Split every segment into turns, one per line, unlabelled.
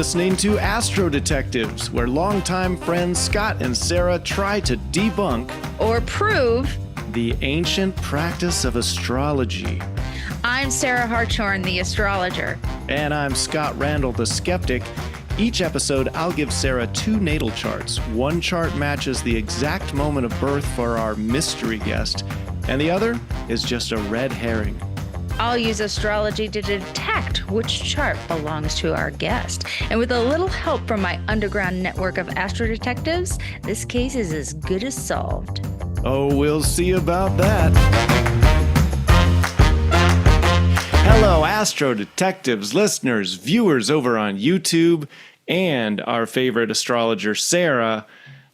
listening to Astro Detectives, where longtime friends Scott and Sarah try to debunk
or prove
the ancient practice of astrology.
I'm Sarah Hartshorn, the astrologer.
And I'm Scott Randall, the skeptic. Each episode, I'll give Sarah 2 natal charts. One chart matches the exact moment of birth for our mystery guest, and the other is just a red herring.
I'll use astrology to detect which chart belongs to our guest. And with a little help from my underground network of AstroDetectives, this case is as good as solved.
Oh, we'll see about that. Hello, Astro Detectives, listeners, viewers over on YouTube, and our favorite astrologer, Sarah.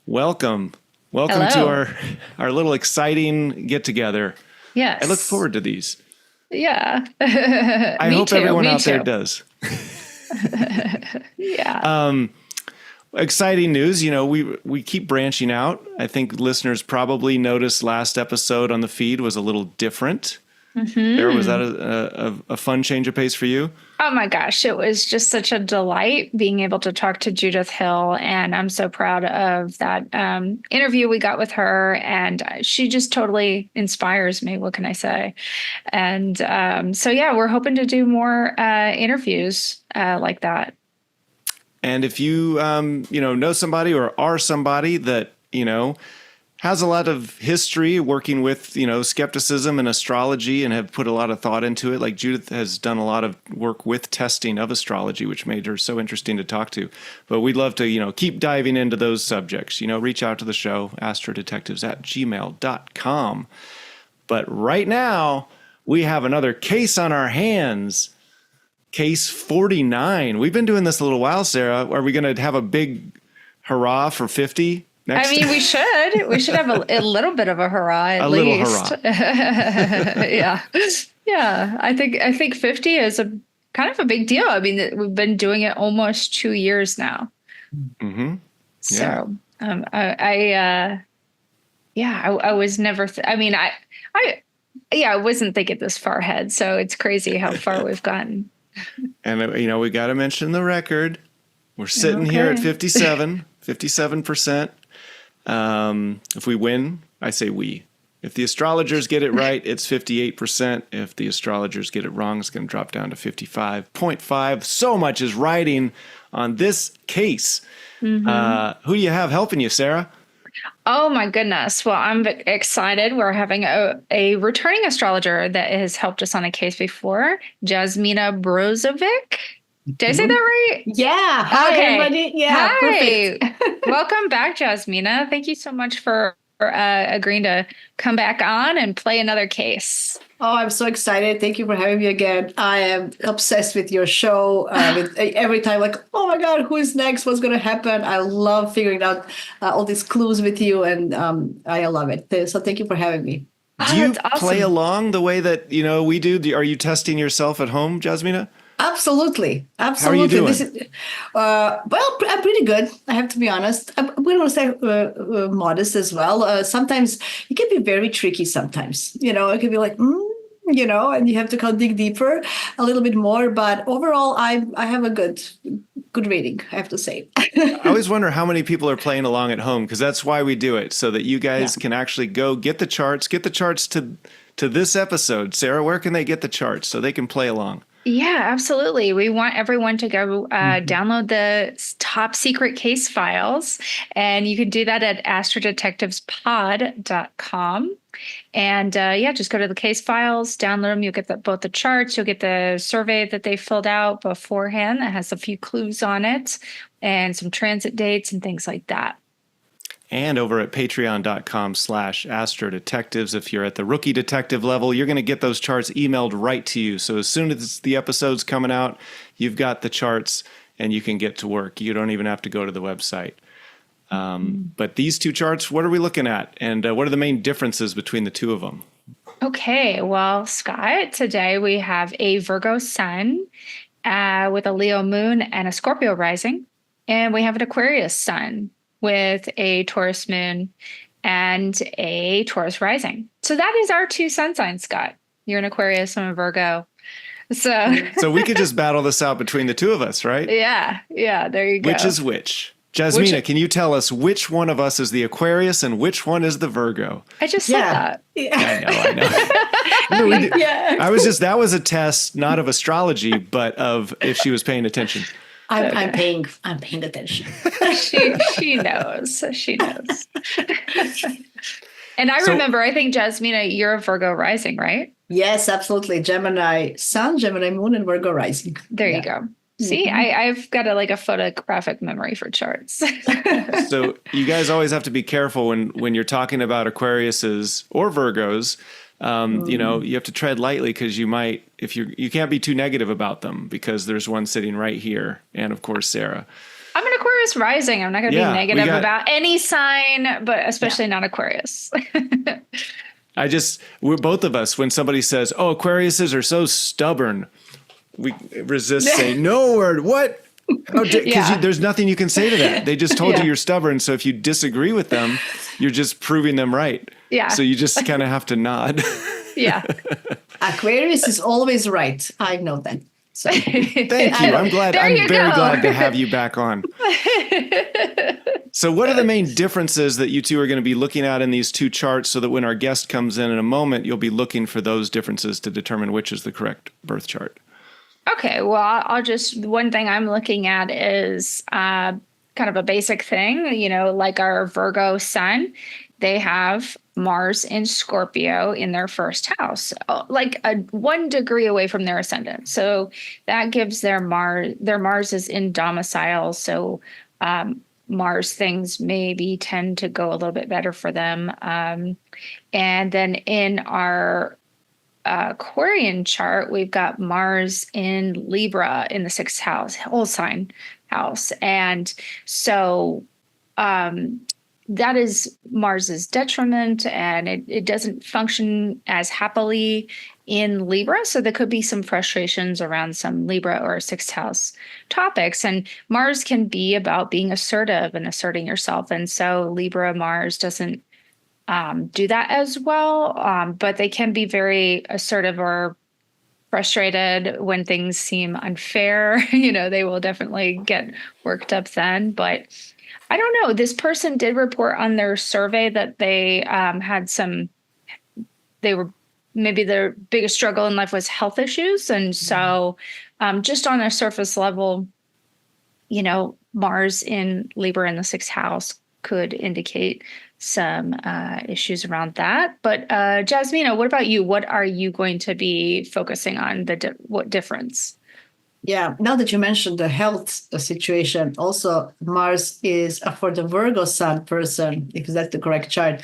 Welcome. Welcome
Hello.
to our little exciting get-together.
Yes.
I look forward to these.
Yeah.
I hope everyone out there does.
Yeah.
Exciting news. You know, we keep branching out. I think listeners probably noticed last episode on the feed was a little different.
Mm-hmm.
Sarah, was that a fun change of pace for you?
Oh my gosh, it was just such a delight being able to talk to Judith Hill, and I'm so proud of that interview we got with her, and she just totally inspires me. What can I say? And so yeah, we're hoping to do more interviews like that.
And if you know somebody or are somebody that has a lot of history working with, skepticism and astrology and have put a lot of thought into it. Like Judith has done a lot of work with testing of astrology, which made her so interesting to talk to. But we'd love to, keep diving into those subjects. Reach out to the show, astrodetectives@gmail.com. But right now, we have another case on our hands. Case 49. We've been doing this a little while, Sarah. Are we going to have a big hurrah for 50? Next.
I mean, we should. We should have a little bit of a hurrah at
least.
Little hurrah. Yeah. Yeah. I think 50 is a kind of a big deal. I mean, we've been doing it almost 2 years now.
Mm-hmm.
Yeah. So I was never, I wasn't thinking this far ahead. So it's crazy how far we've gotten.
And, we got to mention the record. We're sitting here at 57%. If we win, I say we. If the astrologers get it right, it's 58%. If the astrologers get it wrong, it's going to drop down to 55.5. So much is riding on this case. Mm-hmm. Who do you have helping you, Sarah?
Oh, my goodness. Well, I'm excited. We're having a returning astrologer that has helped us on a case before, Jasmina Brozovic. Did I say that right?
Yeah. Hi, everybody. Yeah,
hi.
Perfect.
Welcome back, Jasmina. Thank you so much for agreeing to come back on and play another case.
Oh, I'm so excited. Thank you for having me again. I am obsessed with your show. Every time, like, oh my God, who is next? What's going to happen? I love figuring out all these clues with you, and I love it. So thank you for having me.
Do you
awesome.
play along the way that, we do? Are you testing yourself at home, Jasmina?
Absolutely.
How are you doing?
I'm pretty good. I have to be honest. We don't say modest as well. Sometimes it can be very tricky. Sometimes, it can be like, and you have to dig deeper a little bit more. But overall, I have a good reading, I have to say.
I always wonder how many people are playing along at home, because that's why we do it, so that you guys can actually go get the charts to this episode. Sarah, where can they get the charts so they can play along?
Yeah, absolutely. We want everyone to go download the top secret case files, and you can do that at astrodetectivespod.com. And just go to the case files, download them. You'll get both the charts. You'll get the survey that they filled out beforehand that has a few clues on it and some transit dates and things like that.
And over at patreon.com/astrodetectives, if you're at the rookie detective level, you're going to get those charts emailed right to you. So as soon as the episode's coming out, you've got the charts and you can get to work. You don't even have to go to the website. But these 2 charts, what are we looking at? And what are the main differences between the 2 of them?
Okay, well, Scott, today we have a Virgo sun with a Leo moon and a Scorpio rising. And we have an Aquarius sun with a Taurus moon and a Taurus rising. So that is our 2 sun signs, Scott. You're an Aquarius, I'm a Virgo.
So we could just battle this out between the two of us, right?
Yeah, there you go.
Which is which? Jasmina, can you tell us which one of us is the Aquarius and which one is the Virgo?
I just said that.
I know. That was a test, not of astrology, but of if she was paying attention.
I'm paying attention.
She knows. And I remember, I think, Jasmina, you're a Virgo rising, right?
Yes, absolutely. Gemini Sun, Gemini Moon, and Virgo rising.
There you go. See, I've got a photographic memory for charts.
So you guys always have to be careful when you're talking about Aquariuses or Virgos. You have to tread lightly because you can't be too negative about them because there's one sitting right here, and of course Sarah.
I'm an Aquarius rising. I'm not going to be negative about any sign, but especially not Aquarius.
We're both of us. When somebody says, "Oh, Aquariuses are so stubborn," we resist saying, "No word, what?" Because there's nothing you can say to that. They just told you you're stubborn. So if you disagree with them, you're just proving them right. Yeah. So you just kind of have to nod.
Yeah. Aquarius is always right. I know that. So.
Thank you. I'm very glad to have you back on. So what are the main differences that you two are going to be looking at in these two charts so that when our guest comes in a moment, you'll be looking for those differences to determine which is the correct birth chart?
Okay, well, one thing I'm looking at is kind of a basic thing, like our Virgo sun, they have Mars in Scorpio in their first house, like 1 degree away from their ascendant. So that gives their Mars is in domicile. So Mars things maybe tend to go a little bit better for them. And then in our Aquarian chart, we've got Mars in Libra in the 6th house, whole sign house. And so that is Mars's detriment, and it doesn't function as happily in Libra. So there could be some frustrations around some Libra or 6th house topics. And Mars can be about being assertive and asserting yourself. And so Libra Mars doesn't do that as well, but they can be very assertive or frustrated when things seem unfair. They will definitely get worked up then. But I don't know. This person did report on their survey that they maybe their biggest struggle in life was health issues. And so just on a surface level, Mars in Libra in the 6th house could indicate some issues around that. But Jasmina, what about you? What are you going to be focusing on? What difference?
Yeah, now that you mentioned the health situation, also Mars is for the Virgo sun person, if that's the correct chart.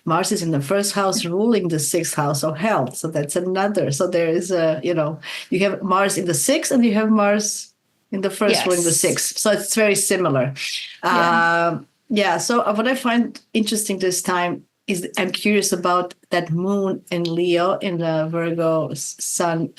Mars is in the 1st house ruling the 6th house of health. So that's another. So there is you have Mars in the 6th and you have Mars in the 1st ruling the 6th. So it's very similar. So what I find interesting this time is I'm curious about that moon in Leo in the Virgo sun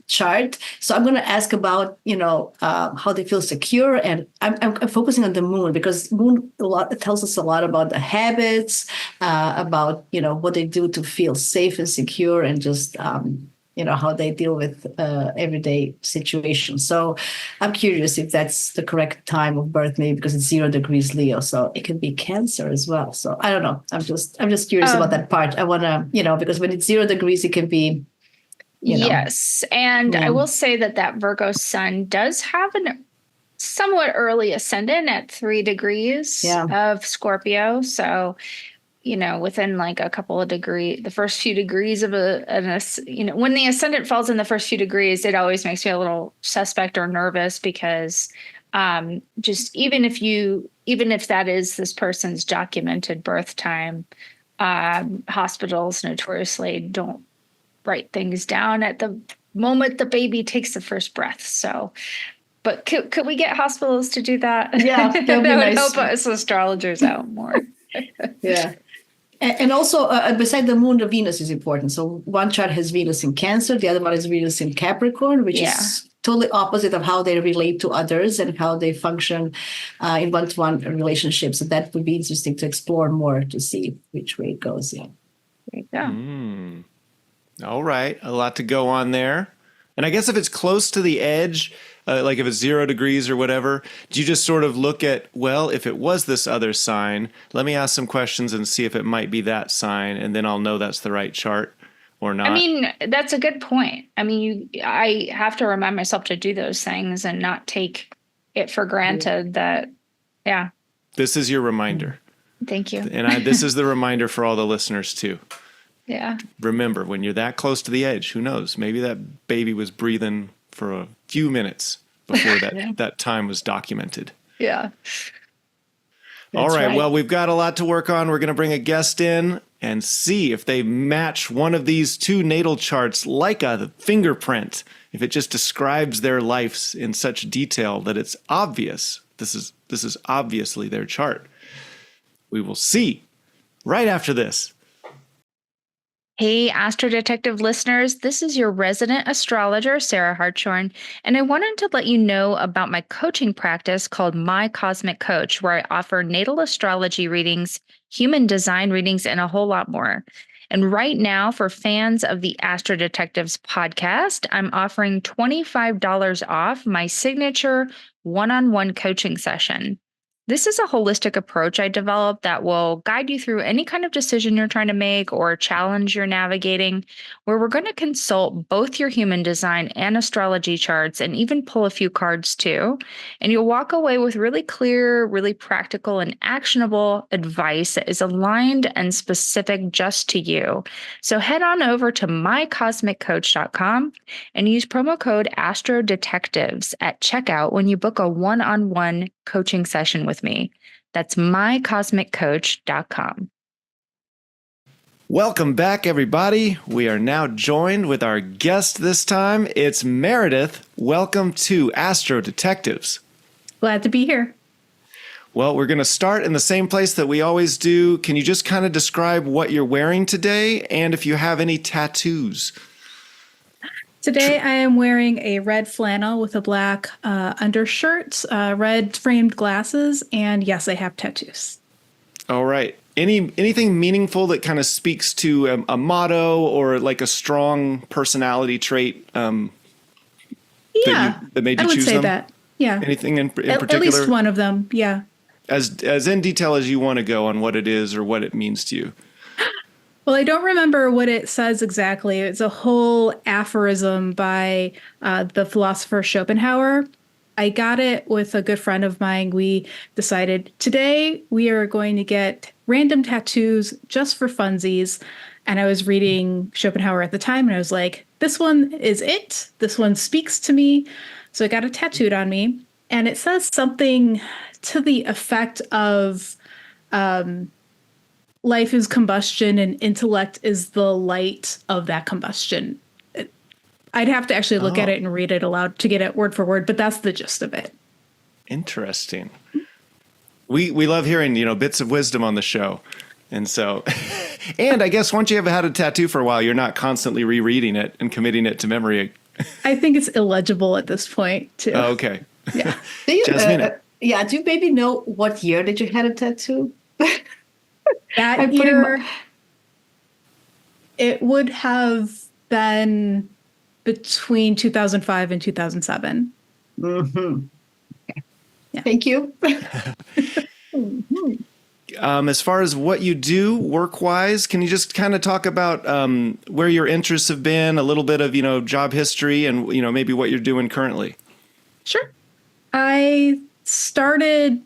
chart. So I'm going to ask about, how they feel secure. And I'm focusing on the moon because moon it tells us a lot about the habits, about, what they do to feel safe and secure and just, how they deal with everyday situations. So I'm curious if that's the correct time of birth, maybe because it's 0 degrees Leo. So it can be Cancer as well. So I don't know. I'm just curious about that part. I want to, because when it's 0 degrees, it can be,
Yes. And I will say that Virgo sun does have an somewhat early ascendant at 3 degrees of Scorpio. So, within like a couple of degrees, the first few degrees of when the ascendant falls in the first few degrees, it always makes me a little suspect or nervous because just even if that is this person's documented birth time, hospitals notoriously don't write things down at the moment the baby takes the first breath. So, but could we get hospitals to do that?
Yeah, that
would help us astrologers out more.
Yeah. And also, beside the moon, the Venus is important. So one chart has Venus in Cancer, the other one is Venus in Capricorn, which is totally opposite of how they relate to others and how they function in one-to-one relationships. So that would be interesting to explore more to see which way it goes. Yeah.
There you go.
All right. A lot to go on there. And I guess if it's close to the edge, like if it's 0 degrees or whatever, do you just sort of look at, well, if it was this other sign, let me ask some questions and see if it might be that sign, and then I'll know that's the right chart or not?
I mean, that's a good point. I mean, I have to remind myself to do those things and not take it for granted that, yeah.
This is your reminder.
Thank you.
And this is the reminder for all the listeners too.
Yeah.
Remember, when you're that close to the edge, who knows? Maybe that baby was breathing for a few minutes before that time was documented.
Yeah.
All right. Well, we've got a lot to work on. We're going to bring a guest in and see if they match one of these two natal charts like a fingerprint, if it just describes their lives in such detail that it's obvious. This is obviously their chart. We will see right after this.
Hey, Astro Detective listeners, this is your resident astrologer, Sarah Hartshorn, and I wanted to let you know about my coaching practice called My Cosmic Coach, where I offer natal astrology readings, human design readings, and a whole lot more. And right now, for fans of the Astro Detectives podcast, I'm offering $25 off my signature one-on-one coaching session. This is a holistic approach I developed that will guide you through any kind of decision you're trying to make or challenge you're navigating, where we're going to consult both your human design and astrology charts and even pull a few cards too. And you'll walk away with really clear, really practical and actionable advice that is aligned and specific just to you. So head on over to mycosmiccoach.com and use promo code AstroDetectives at checkout when you book a one-on-one coaching session with me. That's mycosmiccoach.com.
Welcome back, everybody. We are now joined with our guest this time. It's Meridith. Welcome to Astro Detectives.
Glad to be here.
Well, we're going to start in the same place that we always do. Can you just kind of describe what you're wearing today and if you have any tattoos?
Today I am wearing a red flannel with a black undershirt, red framed glasses, and yes, I have tattoos.
All right. Anything meaningful that kind of speaks to a motto or like a strong personality trait that made you choose them?
I would say that. Yeah.
Anything in particular?
At least one of them, yeah.
As in detail as you want to go on what it is or what it means to you.
Well, I don't remember what it says exactly. It's a whole aphorism by the philosopher Schopenhauer. I got it with a good friend of mine. We decided today we are going to get random tattoos just for funsies. And I was reading Schopenhauer at the time and I was like, this one is it. This one speaks to me. So I got it tattooed on me. And it says something to the effect of life is combustion and intellect is the light of that combustion. I'd have to actually look at it and read it aloud to get it word for word, but that's the gist of it.
Interesting. We love hearing, bits of wisdom on the show. And so, and I guess once you have had a tattoo for a while, you're not constantly rereading it and committing it to memory.
I think it's illegible at this point too.
Oh, okay.
Yeah.
Do you,
Jasmine.
do you maybe know what year did you had a tattoo?
That year, it would have been between 2005 and 2007.
Mm-hmm.
Yeah.
Thank you.
As far as what you do work-wise, can you just kind of talk about where your interests have been, a little bit of, job history and, maybe what you're doing currently?
Sure. I started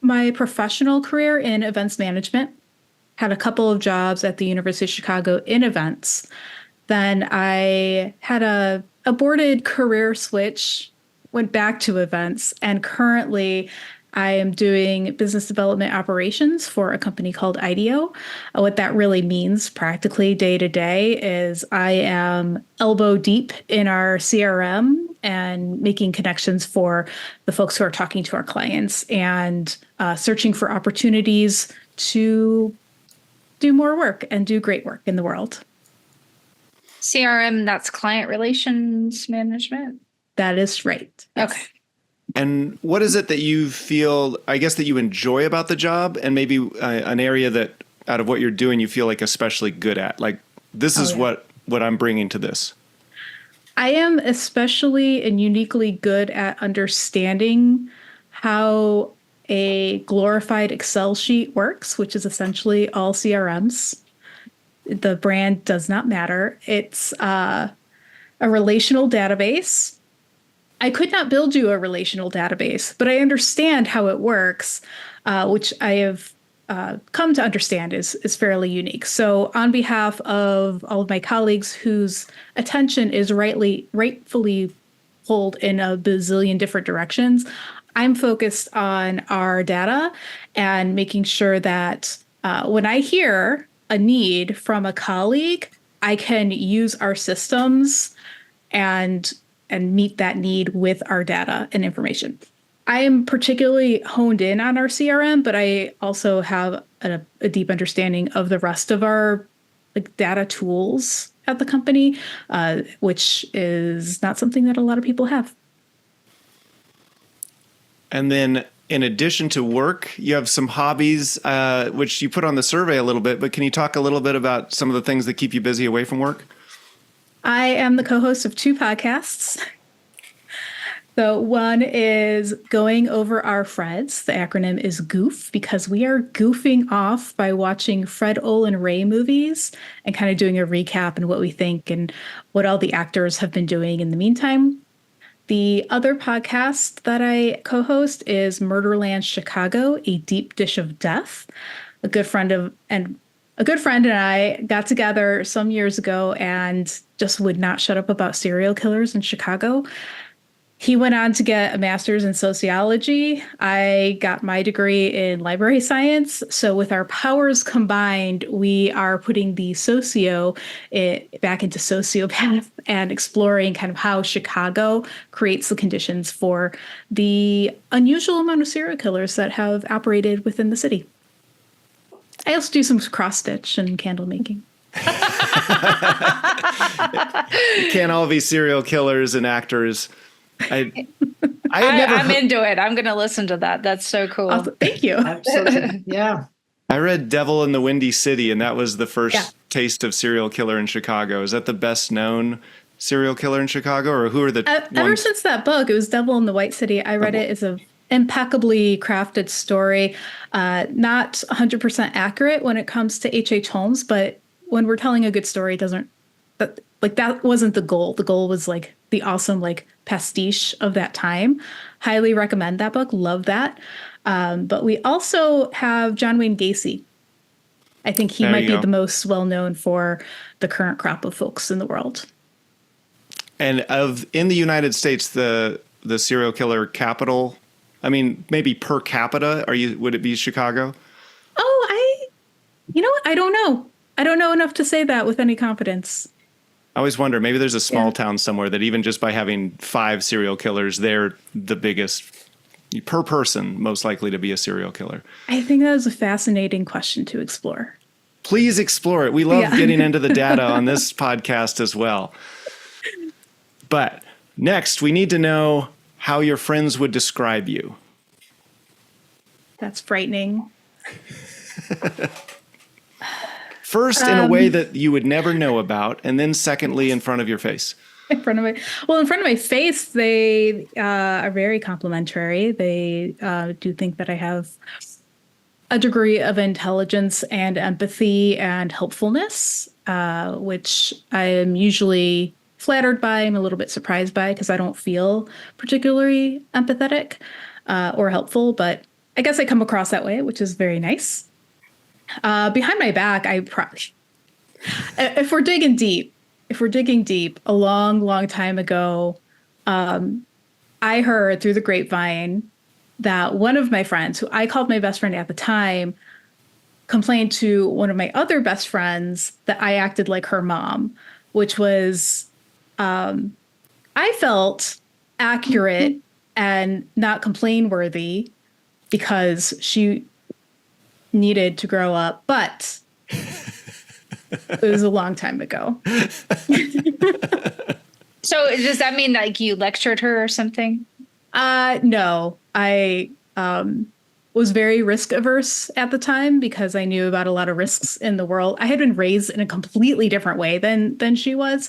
my professional career in events management, had a couple of jobs at the University of Chicago in events. Then I had a aborted career switch, went back to events, and currently I am doing business development operations for a company called IDEO. What that really means practically day to day is I am elbow deep in our CRM and making connections for the folks who are talking to our clients and searching for opportunities to do more work and do great work in the world.
CRM, that's client relations management?
That is right.
Okay.
And what is it that you feel, I guess, that you enjoy about the job and maybe an area that out of what you're doing you feel like especially good at? Like, this is what what I'm bringing to this?
I am especially and uniquely good at understanding how a glorified Excel sheet works, which is essentially all CRMs. The brand does not matter. It's a relational database. I could not build you a relational database, but I understand how it works, which I have come to understand is fairly unique. So on behalf of all of my colleagues whose attention is rightfully pulled in a bazillion different directions, I'm focused on our data and making sure that when I hear a need from a colleague, I can use our systems and meet that need with our data and information. I am particularly honed in on our CRM, but I also have a deep understanding of the rest of our data tools at the company, which is not something that a lot of people have.
And then in addition to work, you have some hobbies, which you put on the survey a little bit, but can you talk a little bit about some of the things that keep you busy away from work?
I am the co-host of 2 podcasts. So one is Going Over Our Freds. The acronym is GOOF because we are goofing off by watching Fred Olin Ray movies and kind of doing a recap and what we think and what all the actors have been doing in the meantime. The other podcast that I co-host is Murderland Chicago, A Deep Dish of Death. A good friend and I got together some years ago and just would not shut up about serial killers in Chicago. He went on to get a master's in sociology. I got my degree in library science. So with our powers combined, we are putting the socio back into sociopath and exploring kind of how Chicago creates the conditions for the unusual amount of serial killers that have operated within the city. I also do some cross stitch and candle making.
You can't all be serial killers and actors. I'm
into it. I'm going to listen to that. That's so cool.
Thank you.
Absolutely. Yeah.
I read Devil in the Windy City, and that was the first taste of serial killer in Chicago. Is that the best known serial killer in Chicago, or who are the
ever since that book? It was Devil in the White City. I read it as an impeccably crafted story, not 100% accurate when it comes to H.H. Holmes, but when we're telling a good story, that wasn't the goal. The goal was like the awesome pastiche of that time. Highly recommend that book. Love that. But we also have John Wayne Gacy. I think he might be the most well known for the current crop of folks in the world.
And in the United States, the serial killer capital, I mean, maybe per capita, would it be Chicago?
Oh, you know what? I don't know. I don't know enough to say that with any confidence.
I always wonder, maybe there's a small town somewhere that even just by having 5 serial killers, they're the biggest per person, most likely to be a serial killer.
I think that is a fascinating question to explore.
Please explore it. We love getting into the data on this podcast as well. But next, we need to know how your friends would describe you.
That's frightening.
First, in a way that you would never know about, and then secondly, in front of your face.
In front of my face, they are very complimentary. They do think that I have a degree of intelligence and empathy and helpfulness, which I am usually flattered by. I'm a little bit surprised by because I don't feel particularly empathetic or helpful, but I guess I come across that way, which is very nice. Behind my back, if we're digging deep, a long time ago, I heard through the grapevine that one of my friends, who I called my best friend at the time, complained to one of my other best friends that I acted like her mom, which was, I felt accurate and not complain worthy because she needed to grow up, but it was a long time ago.
So does that mean like you lectured her or something?
No, I was very risk averse at the time because I knew about a lot of risks in the world. I had been raised in a completely different way than she was.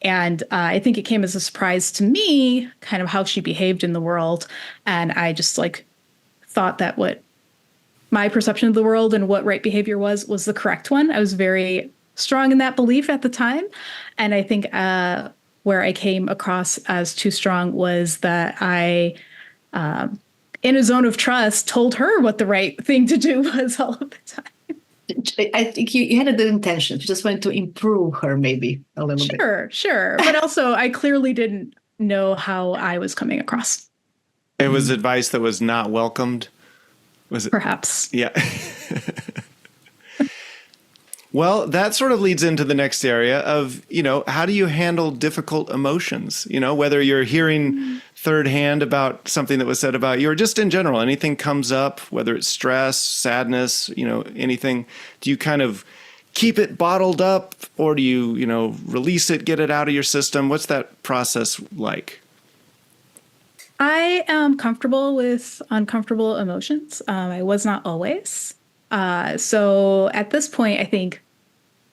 And I think it came as a surprise to me, kind of how she behaved in the world. And I just like thought that what my perception of the world and what right behavior was the correct one. I was very strong in that belief at the time. And I think where I came across as too strong was that I, in a zone of trust, told her what the right thing to do was all of the time.
I think you had a good intention. You just wanted to improve her maybe a little bit.
Sure. But also, I clearly didn't know how I was coming across.
It was advice that was not welcomed. Was it?
Perhaps.
Yeah. Well, that sort of leads into the next area of, how do you handle difficult emotions? Whether you're hearing third hand about something that was said about you or just in general, anything comes up, whether it's stress, sadness, anything. Do you kind of keep it bottled up or do you, release it, get it out of your system? What's that process like?
I am comfortable with uncomfortable emotions. I was not always. So at this point, I think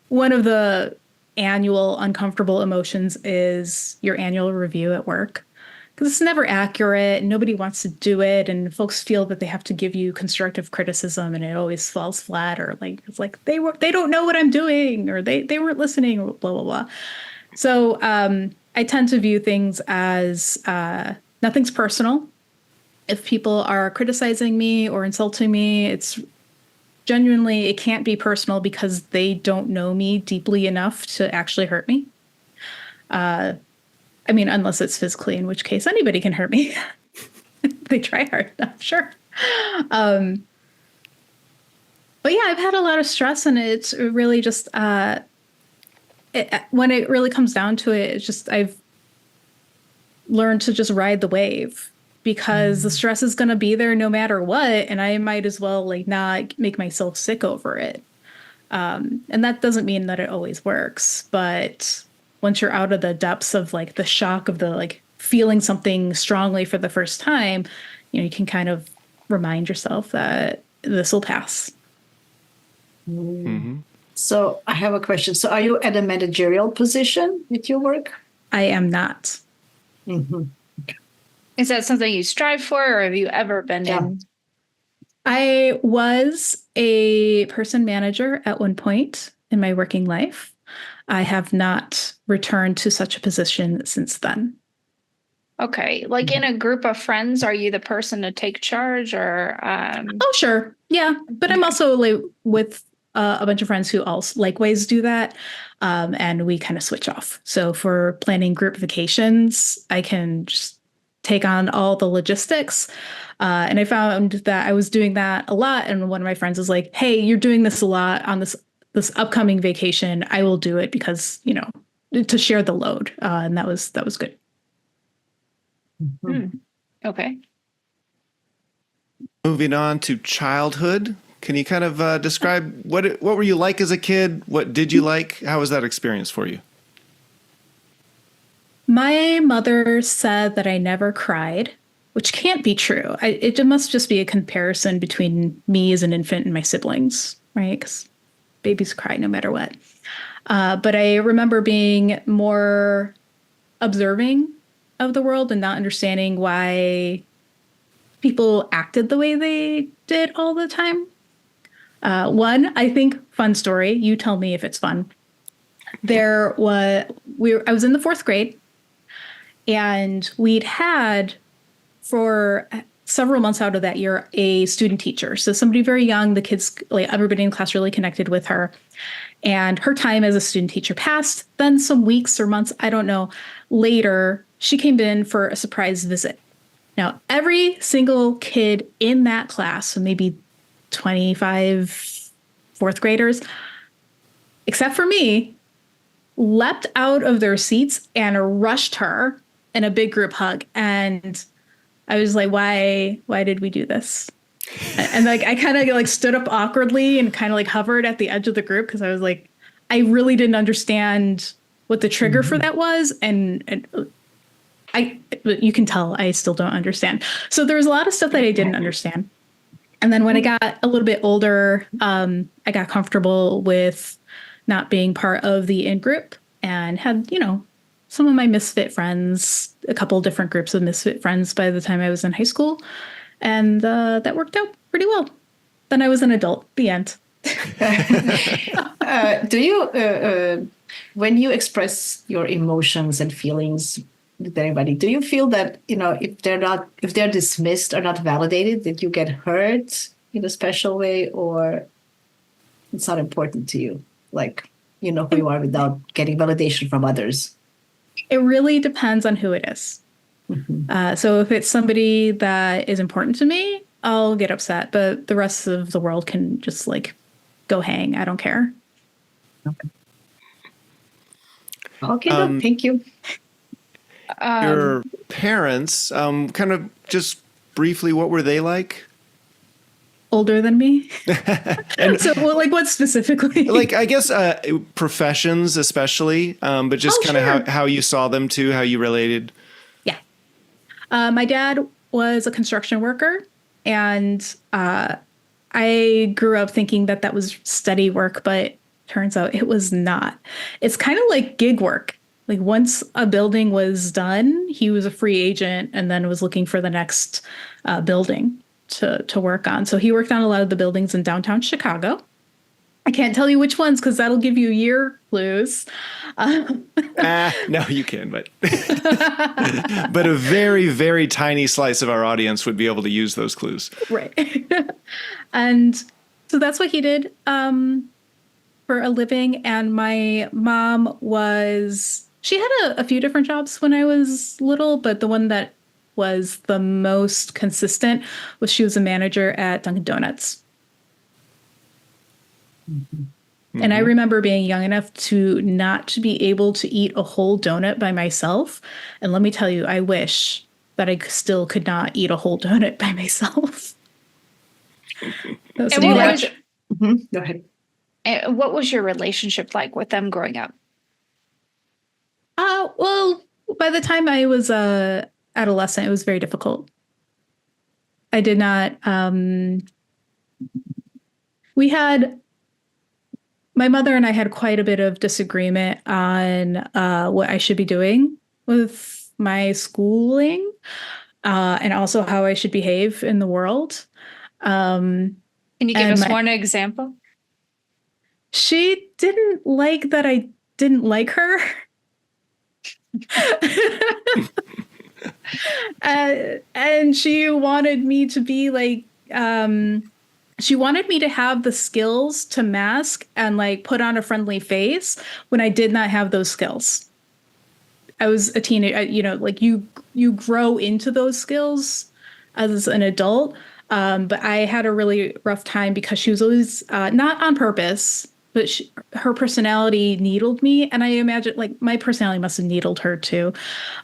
one of the annual uncomfortable emotions is your annual review at work. Because it's never accurate. And nobody wants to do it. And folks feel that they have to give you constructive criticism and it always falls flat or it's like they don't know what I'm doing or they weren't listening or blah, blah, blah. So I tend to view things as nothing's personal. If people are criticizing me or insulting me, it's genuinely, it can't be personal because they don't know me deeply enough to actually hurt me. Unless it's physically, in which case anybody can hurt me. They try hard enough, sure. But yeah, I've had a lot of stress and it's really just, when it really comes down to it, it's just, I've learned to just ride the wave because the stress is going to be there no matter what. And I might as well not make myself sick over it. And that doesn't mean that it always works, but once you're out of the depths of the shock of the feeling something strongly for the first time, you can kind of remind yourself that this will pass.
Mm-hmm.
So I have a question. So are you at a managerial position with your work?
I am not.
Mm-hmm.
Is that something you strive for or have you ever been in?
I was a person manager at one point in my working life. I have not returned to such a position since then.
Okay. In a group of friends, are you the person to take charge or?
Oh, sure. Yeah. But I'm also with a bunch of friends who also likewise do that. And we kind of switch off. So for planning group vacations, I can just take on all the logistics. And I found that I was doing that a lot. And one of my friends was like, hey, you're doing this a lot on this upcoming vacation. I will do it because, to share the load. And that was good.
Mm-hmm.
Okay.
Moving on to childhood. Can you kind of describe what were you like as a kid? What did you like? How was that experience for you?
My mother said that I never cried, which can't be true. It must just be a comparison between me as an infant and my siblings, right? Because babies cry no matter what. But I remember being more observing of the world and not understanding why people acted the way they did all the time. One, I think, fun story. You tell me if it's fun. I was in the 4th grade, and we'd had for several months out of that year a student teacher. So somebody very young. The kids, everybody in class, really connected with her. And her time as a student teacher passed. Then some weeks or months, I don't know, later, she came in for a surprise visit. Now, every single kid in that class, so maybe 25 4th graders, except for me, leapt out of their seats and rushed her in a big group hug. And I was like, why did we do this? And I kind of stood up awkwardly and kind of hovered at the edge of the group because I was like, I really didn't understand what the trigger for that was. And you can tell I still don't understand. So there was a lot of stuff that I didn't understand. And then when I got a little bit older, I got comfortable with not being part of the in group and had, some of my misfit friends, a couple different groups of misfit friends by the time I was in high school. And that worked out pretty well. Then I was an adult. The end.
Do you, when you express your emotions and feelings with anybody, do you feel that, if they're dismissed or not validated, that you get hurt in a special way, or it's not important to you? Like, you know who you are without getting validation from others.
It really depends on who it is. So if it's somebody that is important to me, I'll get upset, but the rest of the world can just go hang. I don't care.
Okay, no, thank you.
Your parents, kind of just briefly, what were they like?
Older than me.
And
so, what specifically?
I guess professions, especially, but just kind of how you saw them too, how you related.
Yeah. My dad was a construction worker, and I grew up thinking that was steady work, but turns out it was not. It's kind of like gig work. Like once a building was done, he was a free agent and then was looking for the next building to work on. So he worked on a lot of the buildings in downtown Chicago. I can't tell you which ones because that'll give you year clues.
No, you can, but but a very, very tiny slice of our audience would be able to use those clues.
Right. And so that's what he did for a living. And my mom she had a few different jobs when I was little, but the one that was the most consistent was she was a manager at Dunkin' Donuts. And I remember being young enough to not to be able to eat a whole donut by myself. And let me tell you, I wish that I still could not eat a whole donut by myself.
Go
ahead.
What was your relationship like with them growing up?
Well, by the time I was adolescent, it was very difficult. I did not. My mother and I had quite a bit of disagreement on what I should be doing with my schooling, and also how I should behave in the world.
Can you give us one example?
She didn't like that I didn't like her. And she wanted me to be she wanted me to have the skills to mask and put on a friendly face when I did not have those skills. I was a teenager, you grow into those skills as an adult. But I had a really rough time because she was always, not on purpose, but her personality needled me. And I imagine my personality must have needled her too.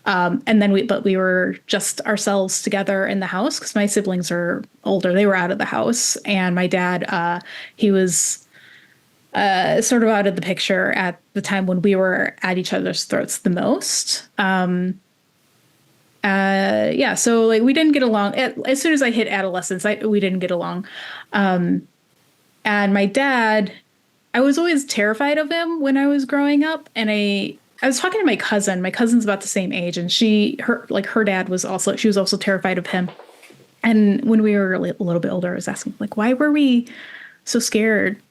And then we were just ourselves together in the house because my siblings are older. They were out of the house. And my dad, he was sort of out of the picture at the time when we were at each other's throats the most. So we didn't get along. As soon as I hit adolescence, we didn't get along. And my dad, I was always terrified of him when I was growing up. And I was talking to my cousin. My cousin's about the same age, and her dad was also terrified of him. And when we were a little bit older, I was asking why were we so scared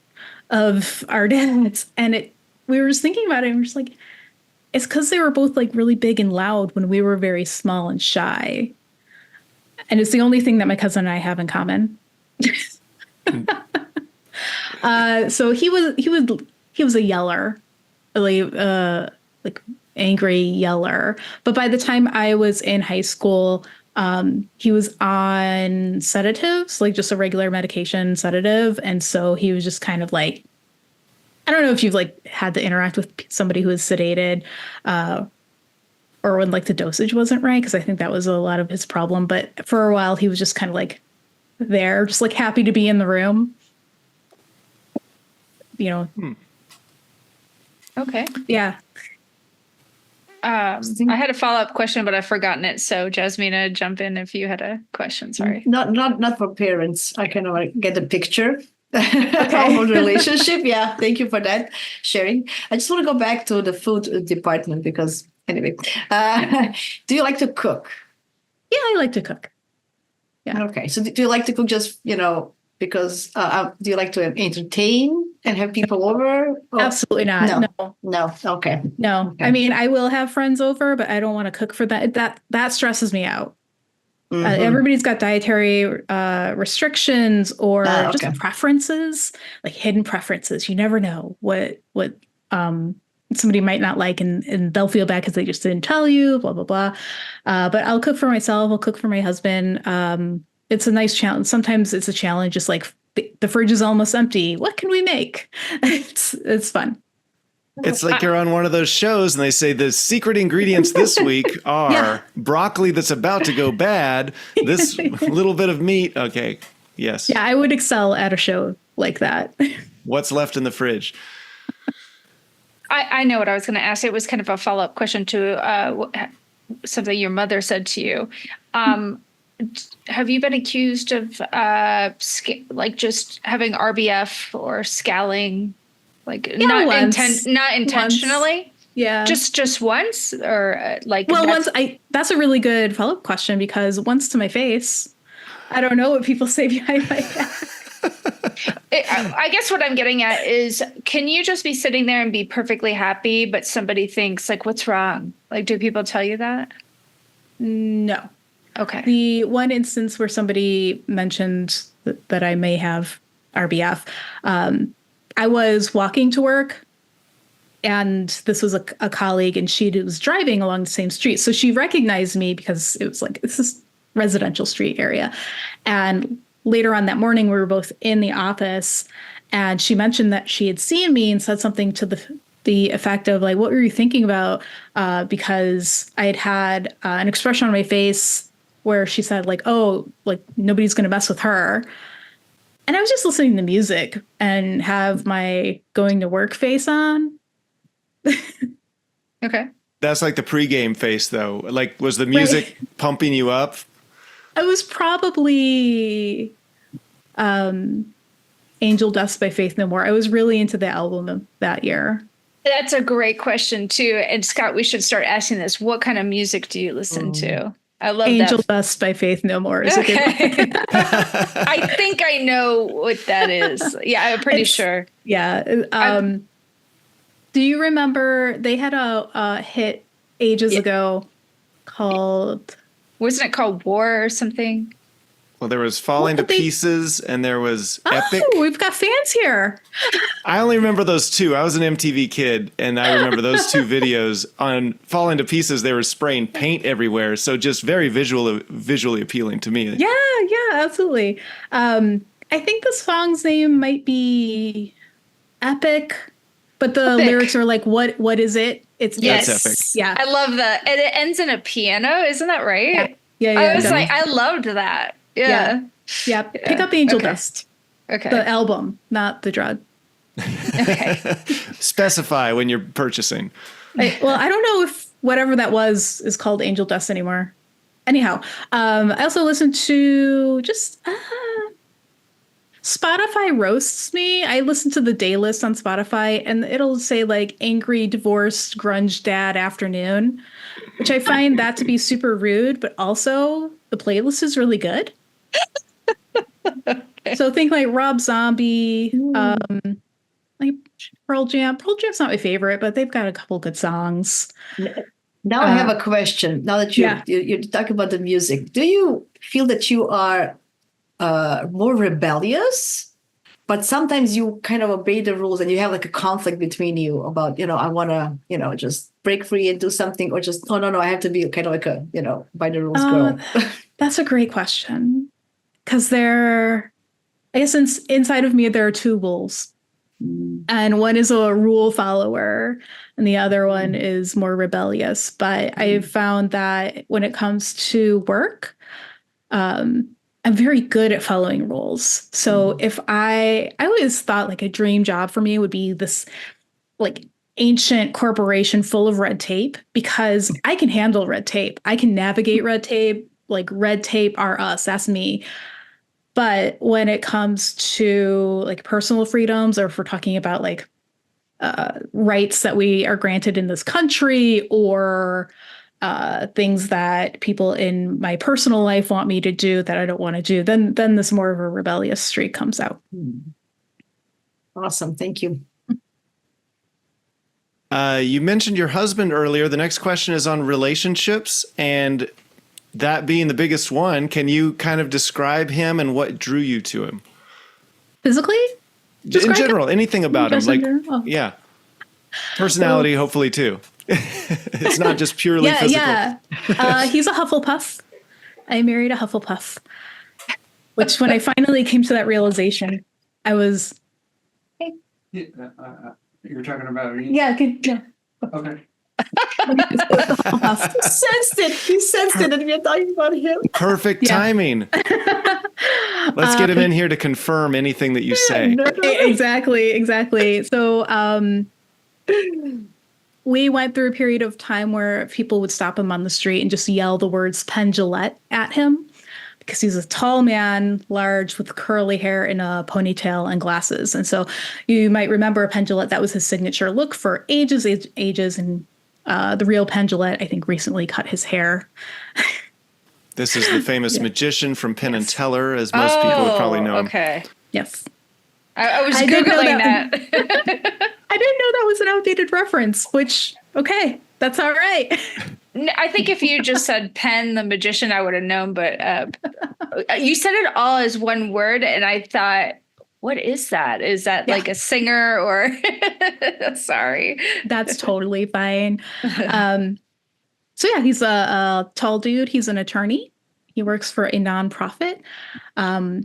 of our dads? And we were just thinking about it, and we're just it's because they were both really big and loud when we were very small and shy. And it's the only thing that my cousin and I have in common. So he was a yeller, angry yeller. But by the time I was in high school, he was on sedatives, just a regular medication sedative. And so he was just kind of I don't know if you've had to interact with somebody who is sedated, or when the dosage wasn't right, because I think that was a lot of his problem. But for a while, he was just kind of there, just happy to be in the room.
Okay.
Yeah.
I had a follow-up question, but I've forgotten it. So Jasmina, jump in if you had a question. Sorry.
Not for parents. I kind of get the picture
Okay.
of the relationship. Yeah, thank you for that sharing. I just want to go back to the food department because anyway, do you like to cook?
Yeah, I like to cook. Yeah.
Okay, so do you like to cook just because do you like to entertain and have people over? Oh,
Absolutely not.
no. Okay.
No.
Okay.
I mean, I will have friends over, but I don't want to cook for that. That stresses me out. Everybody's got dietary restrictions or just preferences, like hidden preferences. You never know what somebody might not like, and they'll feel bad because they just didn't tell you. Blah blah blah. But I'll cook for myself. I'll cook for my husband. It's a nice challenge. Sometimes it's a challenge. Just like the fridge is almost empty. What can we make? It's fun.
It's like you're on one of those shows and they say the secret ingredients this week are broccoli that's about to go bad, this little bit of meat. Okay. Yes.
Yeah, I would excel at a show like that.
What's left in the fridge?
I know what I was going to ask. It was kind of a follow-up question to something your mother said to you. Have you been accused of like just having RBF or scaling? Like not intentionally.
Once. Yeah.
Just once or
once that's a really good follow-up question because once to my face. I don't know what people say behind my back.
I guess what I'm getting at is, can you just be sitting there and be perfectly happy, but somebody thinks like, what's wrong? Like, do people tell you that?
No.
Okay.
The one instance where somebody mentioned that I may have RBF, I was walking to work and this was a colleague and she was driving along the same street. So she recognized me because it was like, this is residential street area. And later on that morning, we were both in the office and she mentioned that she had seen me and said something to the effect of like, what were you thinking about? Because I had an expression on my face where she said like, oh, like nobody's going to mess with her. And I was just listening to music and have my going to work face on.
Okay.
That's like the pregame face though. Like, was the music pumping you up?
I was probably Angel Dust by Faith No More. I was really into the album of that year.
That's a great question too. And Scott, we should start asking this. What kind of music do you listen to? I love
Angel
that.
Dust by Faith No More is a good one.
I think I know what that is. Yeah, I'm pretty sure.
Yeah. Do you remember they had a hit ages ago called...
Wasn't it called War or something?
Well, there was Falling to Pieces and there was Epic.
Oh, we've got fans here.
I only remember those two. I was an MTV kid and I remember those two videos. On Falling to Pieces, they were spraying paint everywhere. So just very visually appealing to me.
Yeah, absolutely. I think the song's name might be Epic, but the lyrics are like, what is it? It's
Epic.
Yeah.
I love that. And it ends in a piano. Isn't that right?
Yeah.
I was like, I loved that. Yeah.
Pick up Angel Dust.
Okay.
The album, not the drug.
Okay.
Specify when you're purchasing.
I don't know if whatever that was is called Angel Dust anymore. Anyhow, I also listened to just Spotify roasts me. I listen to the day list on Spotify and it'll say like angry divorced grunge dad afternoon, which I find that to be super rude, but also the playlist is really good. Okay. So think like Rob Zombie, like Pearl Jam. Pearl Jam's not my favorite, but they've got a couple good songs.
Now I have a question. Now that you're talking about the music, do you feel that you are more rebellious, but sometimes you kind of obey the rules and you have like a conflict between you about, I want to, just break free and do something, or just, oh, no, I have to be kind of like a, by the rules girl?
That's a great question. Because I guess inside of me, there are two wolves. And one is a rule follower and the other one is more rebellious. But I've found that when it comes to work, I'm very good at following rules. So if I always thought like a dream job for me would be this like ancient corporation full of red tape because I can handle red tape. I can navigate red tape. Like red tape are us. That's me. But when it comes to like personal freedoms, or if we're talking about like rights that we are granted in this country, or things that people in my personal life want me to do that I don't want to do, then this more of a rebellious streak comes out.
Awesome. Thank you.
You mentioned your husband earlier. The next question is on relationships, and that being the biggest one, can you kind of describe him and what drew you to him?
Physically?
In general, anything about him. Like,
Oh.
yeah. Personality, hopefully, too. It's not just purely physical.
Yeah. He's a Hufflepuff. I married a Hufflepuff. Which, when I finally came to that realization, I was...
You're talking about me?
Yeah, yeah.
Okay.
He sensed it. He sensed it, and we're talking about him.
Perfect timing. Let's get him in here to confirm anything that you say.
Exactly. So we went through a period of time where people would stop him on the street and just yell the words Penn Jillette at him, because he's a tall man, large, with curly hair and a ponytail and glasses. And so you might remember Penn Jillette. That was his signature look for ages. And the real Penn Jillette, I think, recently cut his hair.
This is the famous magician from Penn and Teller, as most people would probably know him.
Okay.
Yes.
I was
didn't know
Googling that.
I didn't know that was an outdated reference, which, okay, that's all right.
I think if you just said Penn the magician, I would have known. But you said it all as one word, and I thought, what is that? Is that like a singer or? Sorry.
That's totally fine. So yeah, he's a tall dude. He's an attorney. He works for a nonprofit. What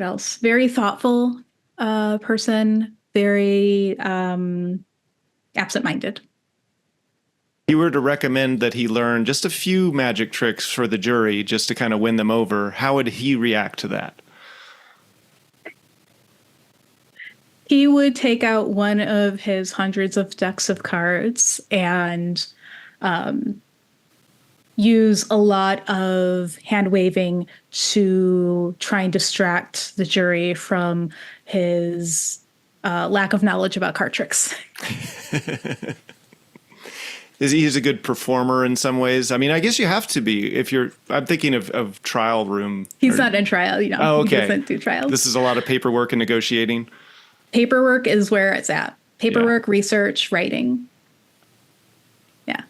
else? Very thoughtful person. Very absent-minded.
If you were to recommend that he learn just a few magic tricks for the jury just to kind of win them over, how would he react to that?
He would take out one of his hundreds of decks of cards and use a lot of hand waving to try and distract the jury from his lack of knowledge about card tricks.
He's a good performer in some ways. I mean, I guess you have to be if you're. I'm thinking of trial room.
He's not in trial,
Oh, okay.
He doesn't do trials.
This is a lot of paperwork and negotiating.
Paperwork is where it's at. Paperwork, research, writing. Yeah.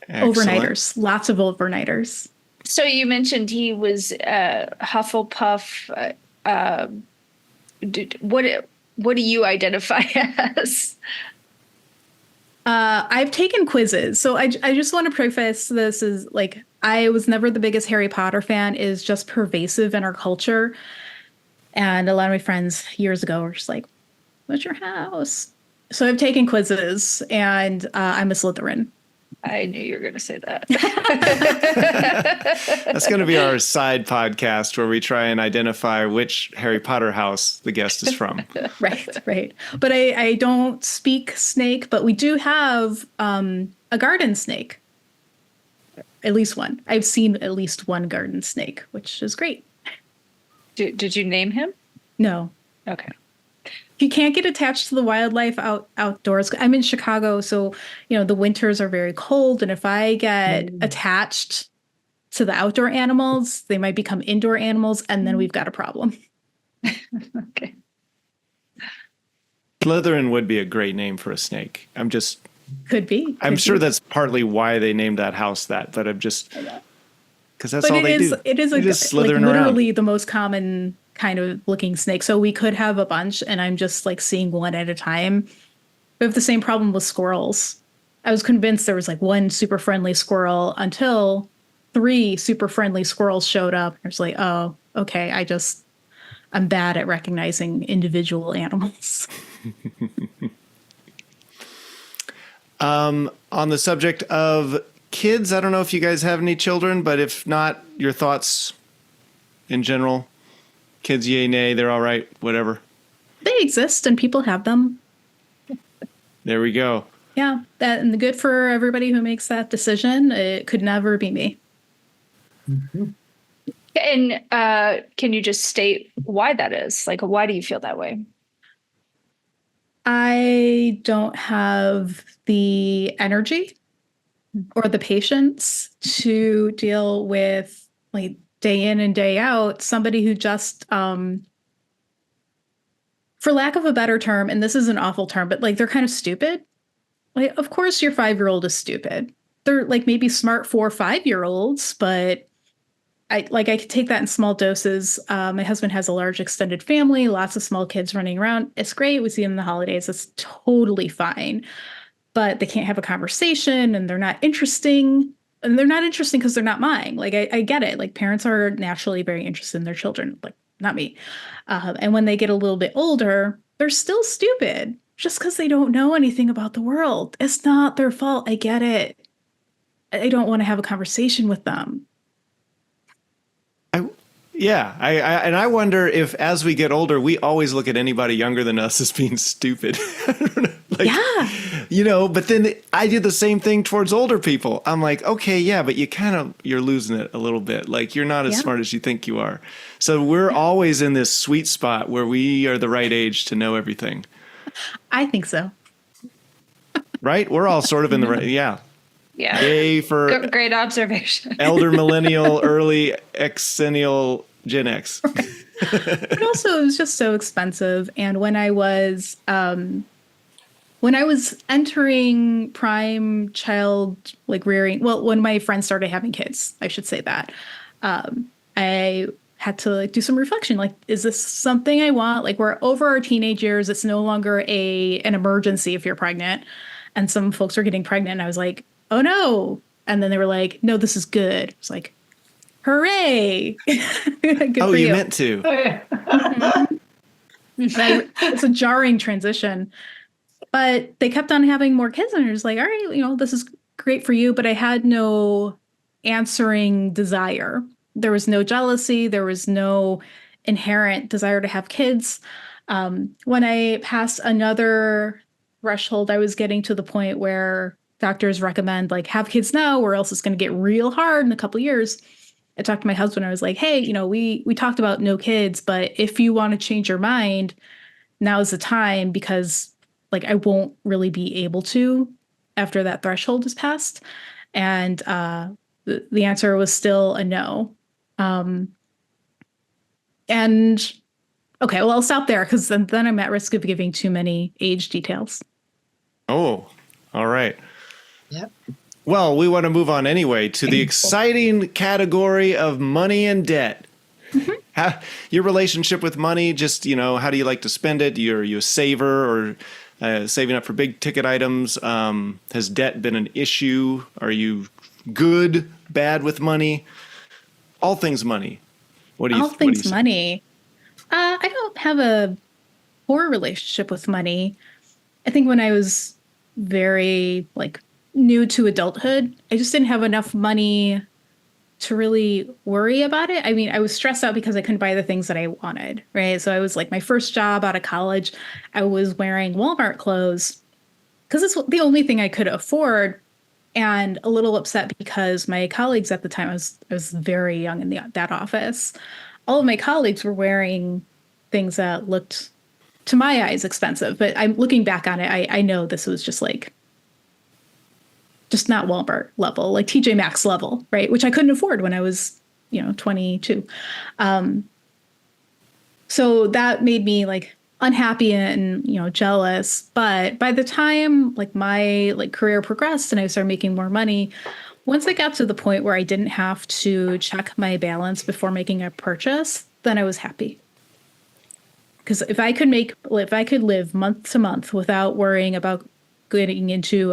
Excellent.
Overnighters. Lots of overnighters.
So you mentioned he was Hufflepuff. What do you identify as?
I've taken quizzes. So I just want to preface this as like, I was never the biggest Harry Potter fan. Is just pervasive in our culture. And a lot of my friends years ago were just like, what's your house? So I've taken quizzes, and I'm a Slytherin.
I knew you were going to say that.
That's going to be our side podcast where we try and identify which Harry Potter house the guest is from.
Right. But I don't speak snake, but we do have a garden snake. At least one. I've seen at least one garden snake, which is great.
Did you name him?
No.
Okay.
You can't get attached to the wildlife outdoors. I'm in Chicago, so the winters are very cold, and if I get attached to the outdoor animals, they might become indoor animals, and then we've got a problem.
Okay.
Slytherin would be a great name for a snake.
Could be.
I'm sure that's partly why they named that house that, but I'm just because that's
but
all they do.
It is
They just slithering
literally
around.
the most common kind of looking snake. So we could have a bunch, and I'm just like seeing one at a time. We have the same problem with squirrels. I was convinced there was like one super friendly squirrel until 3 super friendly squirrels showed up. I was like, oh, okay. I'm bad at recognizing individual animals.
On the subject of kids, I don't know if you guys have any children, but if not, your thoughts in general. Kids, yay, nay, they're all right, whatever.
They exist and people have them.
There we go.
Yeah, that and good for everybody who makes that decision. It could never be me.
And can you just state why that is? Like, why do you feel that way?
I don't have the energy or the patience to deal with like day in and day out somebody who just for lack of a better term, and this is an awful term, but like they're kind of stupid. Like, of course your 5-year-old is stupid. They're like maybe smart 4 or 5-year-olds, but I could take that in small doses. My husband has a large extended family, lots of small kids running around. It's great. We see them in the holidays. It's totally fine. But they can't have a conversation and they're not interesting. And they're not interesting because they're not mine. Like, I get it. Like, parents are naturally very interested in their children, like, not me. And when they get a little bit older, they're still stupid just because they don't know anything about the world. It's not their fault. I get it. I don't want to have a conversation with them.
I wonder if as we get older, we always look at anybody younger than us as being stupid. I don't know, like,
yeah.
But then I do the same thing towards older people. I'm like, okay, yeah, but you're losing it a little bit. Like, you're not as smart as you think you are. So we're always in this sweet spot where we are the right age to know everything.
I think so.
Right? We're all sort of in the right. Yeah.
Yeah.
Yay for
great observation.
elder millennial, early exennial Gen X.
But also it was just so expensive. And when I was entering prime child like rearing, well, when my friends started having kids, I should say that, I had to like do some reflection. Like, is this something I want? Like, we're over our teenage years. It's no longer an emergency if you're pregnant. And some folks are getting pregnant. And I was like, oh no. And then they were like, no, this is good. It's like, hooray. Good for
you
you.
meant to.
It's a jarring transition. But they kept on having more kids. And I was like, all right, this is great for you. But I had no answering desire. There was no jealousy. There was no inherent desire to have kids. When I passed another threshold, I was getting to the point where doctors recommend like have kids now or else it's going to get real hard in a couple of years. I talked to my husband. I was like, hey, we talked about no kids, but if you want to change your mind, now's the time because like I won't really be able to after that threshold is passed. And the answer was still a no. And okay, well, I'll stop there because then I'm at risk of giving too many age details.
Oh, all right.
Yep.
Well, we want to move on anyway to the exciting category of money and debt. Mm-hmm. Your relationship with money, just, how do you like to spend it? Are you a saver or saving up for big ticket items? Has debt been an issue? Are you good, bad with money? All things money.
All things money. I don't have a poor relationship with money. I think when I was very new to adulthood, I just didn't have enough money to really worry about it. I mean, I was stressed out because I couldn't buy the things that I wanted, right? So I was like, my first job out of college, I was wearing Walmart clothes because it's the only thing I could afford, and a little upset because my colleagues at the time, I was very young in that office. All of my colleagues were wearing things that looked, to my eyes, expensive. But I'm looking back on it, I know this was just not Walmart level, like TJ Maxx level, right? Which I couldn't afford when I was, 22. So that made me unhappy and, jealous. But by the time my career progressed and I started making more money, once I got to the point where I didn't have to check my balance before making a purchase, then I was happy. Because if I could live month to month without worrying about getting into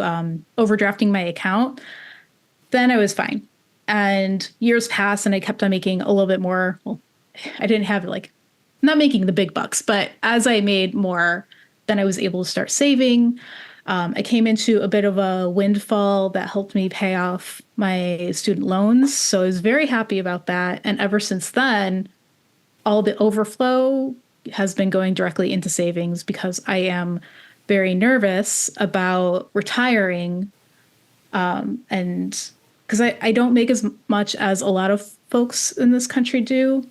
overdrafting my account, then I was fine. And years passed and I kept on making a little bit more. Well, I didn't have not making the big bucks, but as I made more, then I was able to start saving. I came into a bit of a windfall that helped me pay off my student loans. So I was very happy about that. And ever since then, all the overflow has been going directly into savings because I am very nervous about retiring. And because I don't make as much as a lot of folks in this country do.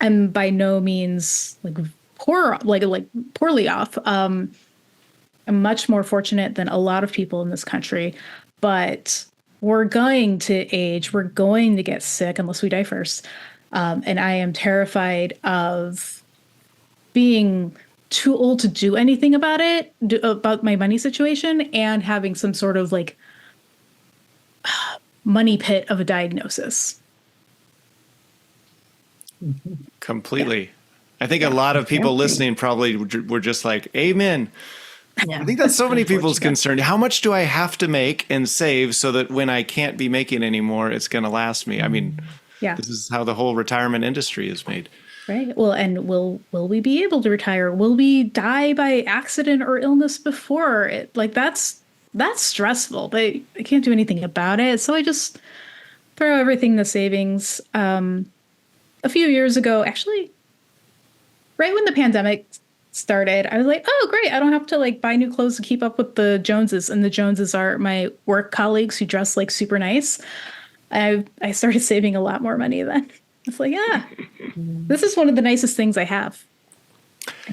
I'm by no means like poorly off. I'm much more fortunate than a lot of people in this country, but we're going to age, we're going to get sick unless we die first. And I am terrified of being too old to do anything about it, about my money situation, and having some sort of like money pit of a diagnosis.
Completely. I think a lot of people listening probably were just like, amen.
Yeah.
I think that's so many people's concern. How much do I have to make and save so that when I can't be making anymore, it's going to last me? I mean, this is how the whole retirement industry is made.
Right. Well, and will we be able to retire? Will we die by accident or illness before it? Like that's stressful, but I can't do anything about it. So I just throw everything in the savings. A few years ago, actually, right when the pandemic started, I was like, oh, great. I don't have to like buy new clothes to keep up with the Joneses. And the Joneses are my work colleagues who dress like super nice. I started saving a lot more money then. It's like, yeah, this is one of the nicest things I have.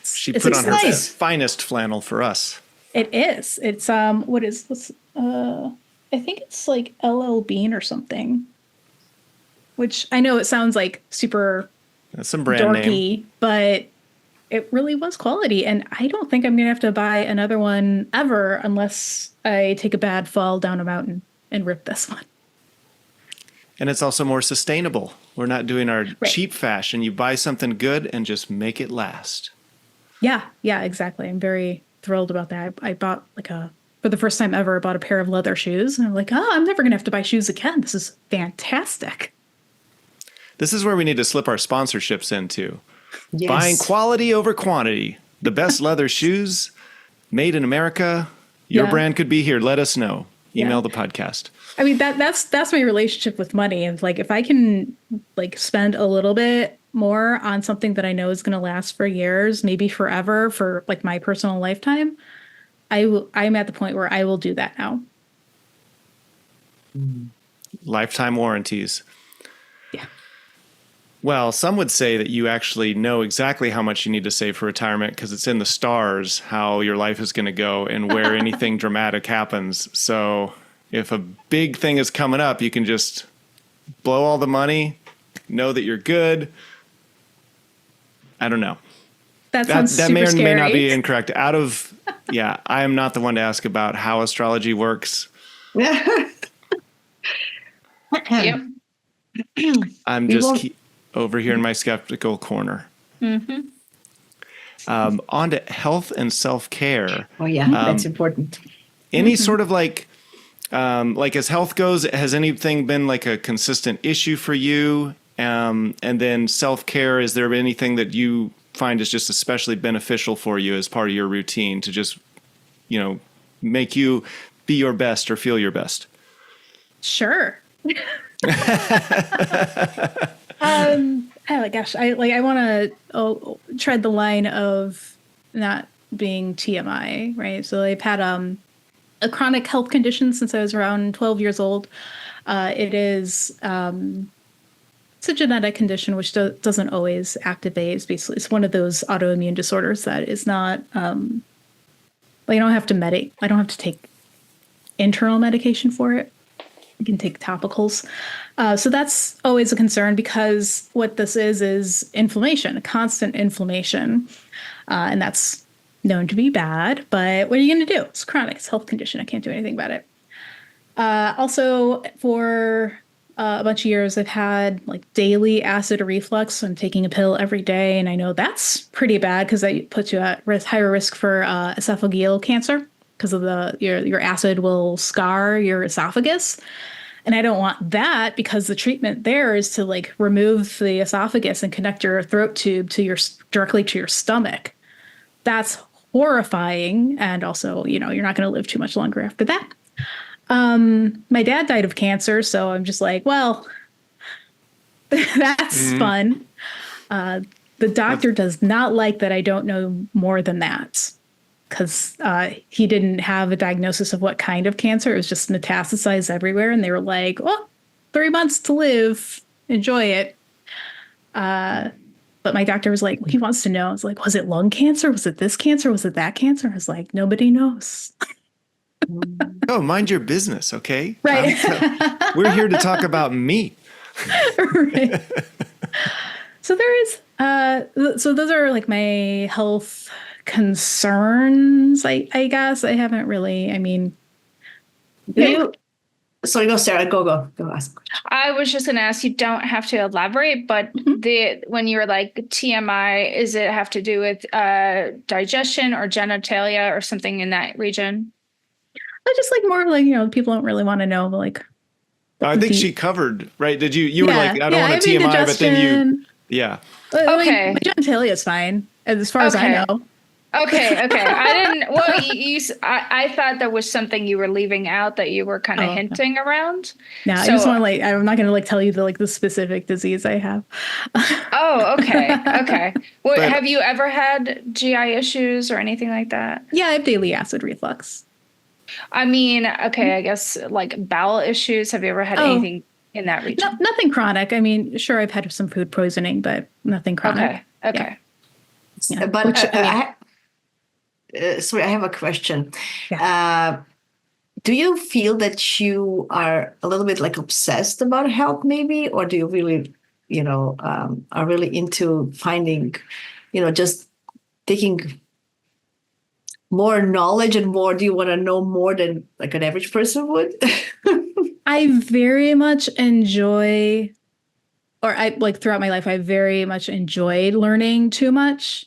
She put on her finest flannel for us.
It is. It's I think it's like LL Bean or something. Which I know it sounds like super
That's some brand
dorky,
name.
but it really was quality. And I don't think I'm going to have to buy another one ever unless I take a bad fall down a mountain and rip this one.
And it's also more sustainable. We're not doing our cheap fashion. You buy something good and just make it last.
Yeah, exactly. I'm very thrilled about that. I bought for the first time ever, I bought a pair of leather shoes. And I'm like, oh, I'm never going to have to buy shoes again. This is fantastic.
This is where we need to slip our sponsorships into.
Yes.
Buying quality over quantity. The best leather shoes made in America. Your brand could be here. Let us know. Email the podcast.
I mean, that's my relationship with money. And like, if I can like spend a little bit more on something that I know is going to last for years, maybe forever, for like my personal lifetime, I'm at the point where I will do that now.
Lifetime warranties.
Yeah.
Well, some would say that you actually know exactly how much you need to save for retirement because it's in the stars how your life is going to go and where anything dramatic happens. So if a big thing is coming up, you can just blow all the money, know that you're good. I don't know.
That sounds
that
super
may or
scary.
may not be incorrect. I am not the one to ask about how astrology works.
Yep.
I'm just over here in my skeptical corner.
Mm-hmm.
On to health and self-care.
Oh, yeah, that's important.
Any sort of like as health goes, has anything been like a consistent issue for you? And then self-care, is there anything that you find is just especially beneficial for you as part of your routine to just, make you be your best or feel your best?
Sure. Oh gosh, I want to tread the line of not being TMI, right? So I've had a chronic health condition since I was around 12 years old. It is it's a genetic condition which doesn't always activate. It's one of those autoimmune disorders that is not. I don't have to I don't have to take internal medication for it. You can take topicals. So that's always a concern because what this is inflammation, constant inflammation. And that's known to be bad. But what are you going to do? It's chronic. It's a health condition. I can't do anything about it. Also, for a bunch of years, I've had like daily acid reflux. I'm taking a pill every day. And I know that's pretty bad because that puts you at higher risk for esophageal cancer because of your acid will scar your esophagus. And I don't want that because the treatment there is to like remove the esophagus and connect your throat tube directly to your stomach. That's horrifying. And also, you're not going to live too much longer after that. My dad died of cancer. So I'm just like, well, that's fun. The doctor does not like that I don't know more than that. because he didn't have a diagnosis of what kind of cancer. It was just metastasized everywhere. And they were like, well, 3 months to live. Enjoy it. But my doctor was like, he wants to know. I was like, was it lung cancer? Was it this cancer? Was it that cancer? I was like, nobody knows.
Oh, mind your business, okay?
Right.
We're here to talk about me.
Right. So there is, so those are like my health concerns, I guess. I haven't really, I mean.
Sorry, go, Sarah. Go ask.
I was just going to ask, you don't have to elaborate, but when you're like TMI, is it have to do with digestion or genitalia or something in that region?
I just like more like, people don't really want to know, but like.
I think she covered, right? Did you were like, I don't want to TMI, but then you, yeah.
Okay. My genitalia is fine, as far as I know.
Okay. I didn't. Well, I thought there was something you were leaving out that you were kind of hinting around.
No, I just want to I'm not going to tell you the specific disease I have.
Oh, okay. Well, have you ever had GI issues or anything like that?
Yeah, I have daily acid reflux.
I mean, okay, I guess like bowel issues. Have you ever had anything in that region?
No, nothing chronic. I mean, sure, I've had some food poisoning, but nothing chronic.
Okay.
Yeah. But sorry, I have a question.
Yeah.
Do you feel that you are a little bit like obsessed about health, maybe, or do you really, are really into finding, just taking more knowledge and more? Do you want to know more than like an average person would?
I very much enjoy, or I like throughout my life, I very much enjoyed learning too much.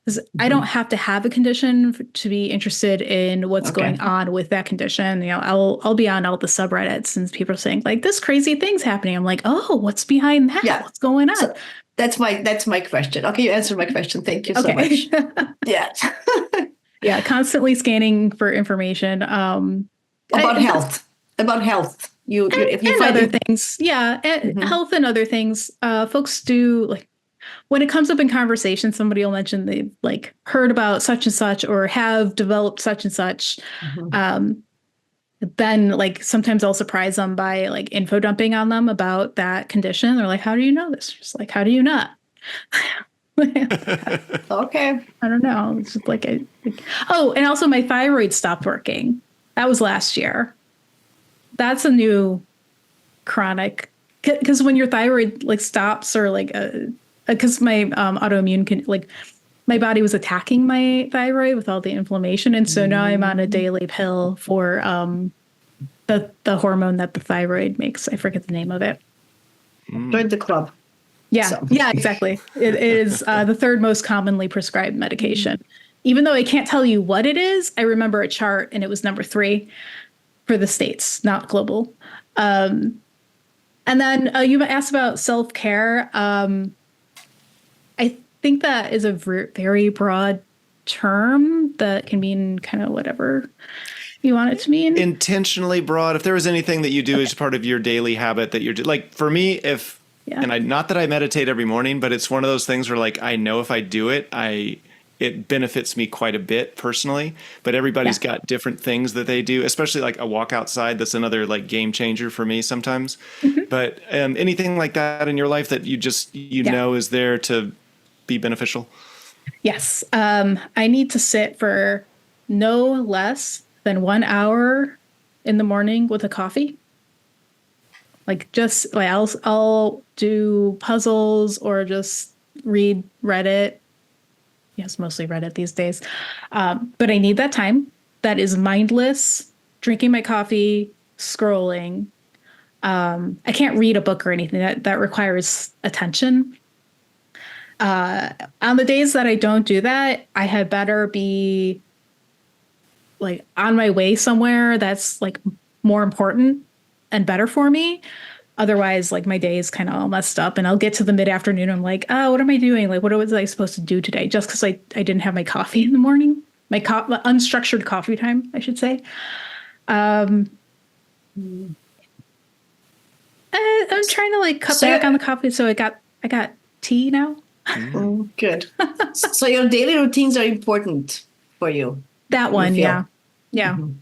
Because I don't have to have a condition to be interested in what's going on with that condition. I'll be on all the subreddits and people are saying like this crazy thing's happening. I'm like, oh, what's behind that?
Yeah.
What's going on?
So that's my question. Okay, you answered my question. Thank you so much. Yeah.
Yeah, constantly scanning for information
about health. If you find
other things, health and other things. Folks do like when it comes up in conversation, somebody will mention they've like heard about such and such or have developed such and such. Then like sometimes I'll surprise them by like info dumping on them about that condition. They're like, "How do you know this?" Just like, "How do you not?"
Okay.
I don't know. It's just like and also my thyroid stopped working. That was last year. That's a new chronic, because when your thyroid like stops or like because my autoimmune my body was attacking my thyroid with all the inflammation, and so now I'm on a daily pill for the hormone that the thyroid makes. I forget the name of it.
Join the club.
Yeah, yeah, exactly. It is the third most commonly prescribed medication. Even though I can't tell you what it is, I remember a chart and it was number 3 for the States, not global. And then you asked about self-care. I think that is a very broad term that can mean kind of whatever you want it to mean.
Intentionally broad. If there was anything that you do as part of your daily habit that you're like, for me, and not that I meditate every morning, but it's one of those things where like, I know if I do it, it benefits me quite a bit personally, but everybody's got different things that they do, especially like a walk outside. That's another like game changer for me sometimes. But anything like that in your life that you know is there to be beneficial?
Yes. I need to sit for no less than 1 hour in the morning with a coffee. Like just like I'll do puzzles or just read Reddit. Yes, mostly Reddit these days. But I need that time. That is mindless, drinking my coffee, scrolling. I can't read a book or anything. That requires attention. On the days that I don't do that, I had better be like on my way somewhere that's like more important and better for me. Otherwise, like my day is kind of all messed up and I'll get to the mid-afternoon. I'm like, oh, what am I doing? Like, what was I supposed to do today? Just because I didn't have my coffee in the morning, my unstructured coffee time, I should say. I'm trying to like cut back on the coffee. So I got tea now.
Good. So your daily routines are important for you.
That one,
feel.
yeah. Yeah.
Mhm.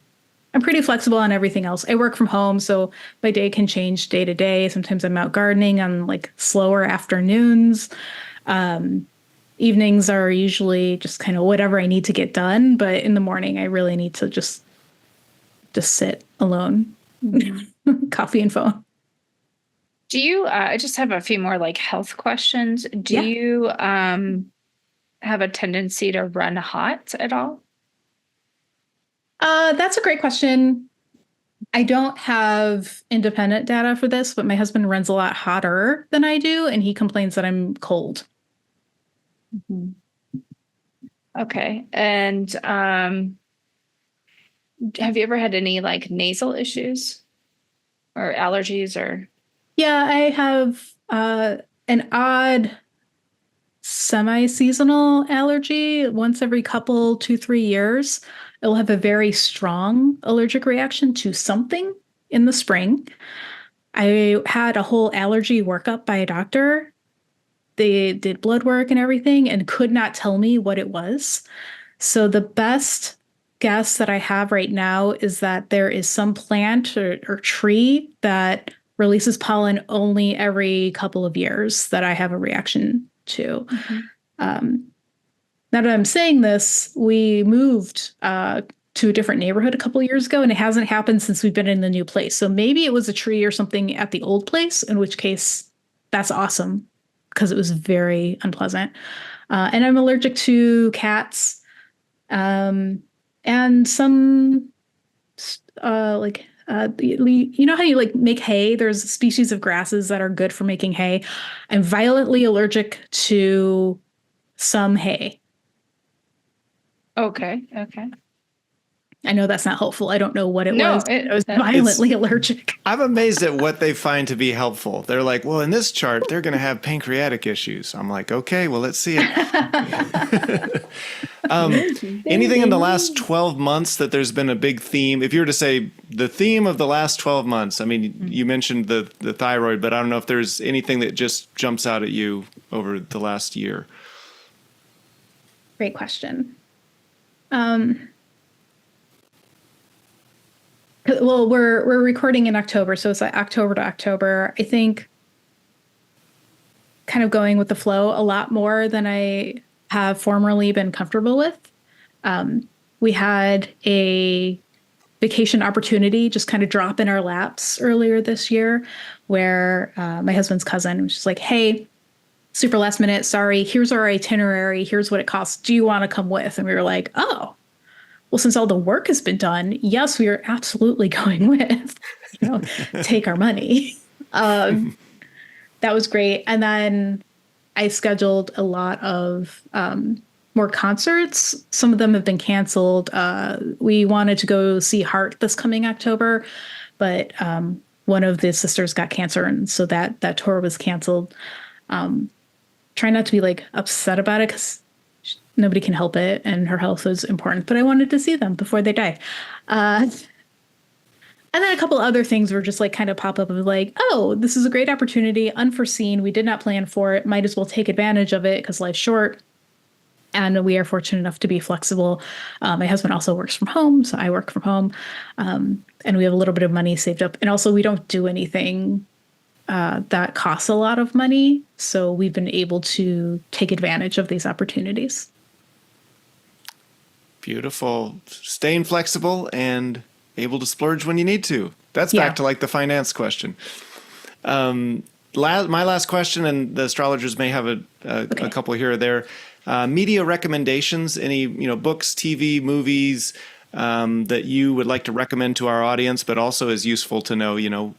I'm pretty flexible on everything else. I work from home, so my day can change day to day. Sometimes I'm out gardening on like slower afternoons. Evenings are usually just kind of whatever I need to get done, but in the morning I really need to just sit alone. Coffee and phone.
Do you, I just have a few more like health questions. Do
Yeah.
you have a tendency to run hot at all?
That's a great question. I don't have independent data for this, but my husband runs a lot hotter than I do, and he complains that I'm cold.
Okay. And have you ever had any like nasal issues or allergies or?
Yeah, I have an odd semi-seasonal allergy once every couple, 2, 3 years. It'll have a very strong allergic reaction to something in the spring. I had a whole allergy workup by a doctor. They did blood work and everything and could not tell me what it was. So the best guess that I have right now is that there is some plant or tree that releases pollen only every couple of years that I have a reaction to. Now that I'm saying this, we moved to a different neighborhood a couple of years ago, and it hasn't happened since we've been in the new place. So maybe it was a tree or something at the old place, in which case that's awesome because it was very unpleasant. And I'm allergic to cats and some you know how you like make hay? There's species of grasses that are good for making hay. I'm violently allergic to some hay.
Okay. Okay.
I know that's not helpful. I don't know what it
No,
was. I was violently allergic.
I'm amazed at what they find to be helpful. They're like, well, in this chart, they're going to have pancreatic issues. I'm like, okay, well, let's see it. Anything in the last 12 months that there's been a big theme? If you were to say the theme of the last 12 months, I mean, you mentioned the thyroid, but I don't know if there's anything that just jumps out at you over the last year.
Great question. Well, we're recording in October, so it's like October to October. I think kind of going with the flow a lot more than I have formerly been comfortable with. We had a vacation opportunity just kind of drop in our laps earlier this year where my husband's cousin was just like, hey, super last minute, sorry, here's our itinerary, here's what it costs. Do you want to come with? And we were like, oh, well, since all the work has been done, yes, we are absolutely going with, take our money. That was great. And then I scheduled a lot of more concerts. Some of them have been canceled. We wanted to go see Heart this coming October, but one of the sisters got cancer, and so that tour was canceled. Try not to be like upset about it because nobody can help it, and her health is important. But I wanted to see them before they die. And then a couple other things were just like kind of pop up of like, oh, this is a great opportunity, unforeseen. We did not plan for it. Might as well take advantage of it because life's short. And we are fortunate enough to be flexible. My husband also works from home, so I work from home. And we have a little bit of money saved up. And also we don't do anything that costs a lot of money. So we've been able to take advantage of these opportunities.
Beautiful. Staying flexible and able to splurge when you need to. That's back to like the finance question. My last question, and the astrologers may have a couple here or there. Media recommendations, any books, TV, movies that you would like to recommend to our audience, but also is useful to know,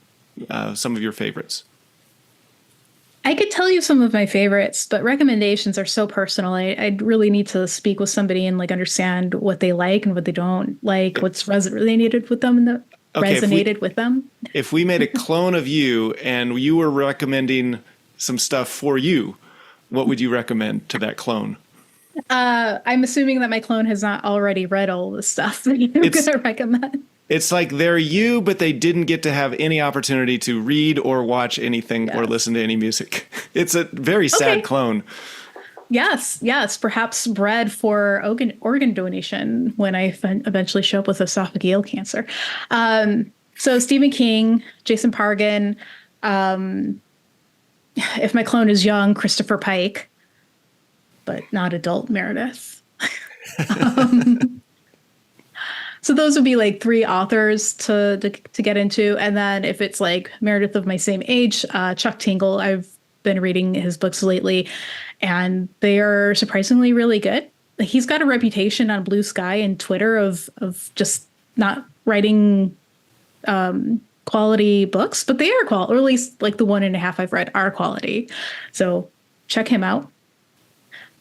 some of your favorites.
I could tell you some of my favorites, but recommendations are so personal. I really need to speak with somebody and like understand what they like and what they don't like, what's resonated with them and resonated with them.
If we made a clone of you and you were recommending some stuff for you, what would you recommend to that clone?
I'm assuming that my clone has not already read all the stuff that you're going to recommend.
It's like they're you, but they didn't get to have any opportunity to read or watch anything or listen to any music. It's a very sad clone.
Yes. Perhaps bread for organ donation when I eventually show up with esophageal cancer. So Stephen King, Jason Pargin, if my clone is young, Christopher Pike, but not adult Meredith. So those would be like 3 authors to get into. And then if it's like Meredith of my same age, Chuck Tingle, I've been reading his books lately, and they are surprisingly really good. Like, he's got a reputation on Blue Sky and Twitter of just not writing quality books, but they are quality, or at least like the 1.5 I've read are quality. So check him out.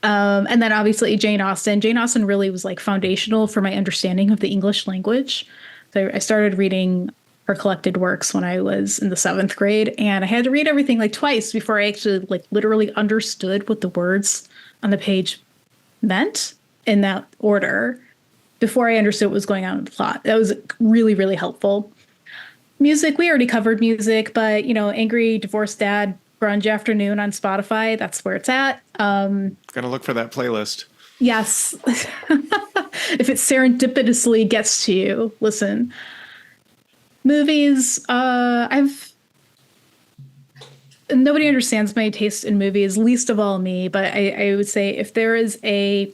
And then obviously Jane Austen. Jane Austen really was like foundational for my understanding of the English language. So I started reading her collected works when I was in the 7th grade, and I had to read everything like twice before I actually like literally understood what the words on the page meant in that order before I understood what was going on in the plot. That was really, really helpful. Music, we already covered music, but Angry Divorced Dad, Grunge Afternoon on Spotify, that's where it's at.
Gotta look for that playlist.
Yes. If it serendipitously gets to you, listen. Movies, nobody understands my taste in movies, least of all me, but I would say if there is an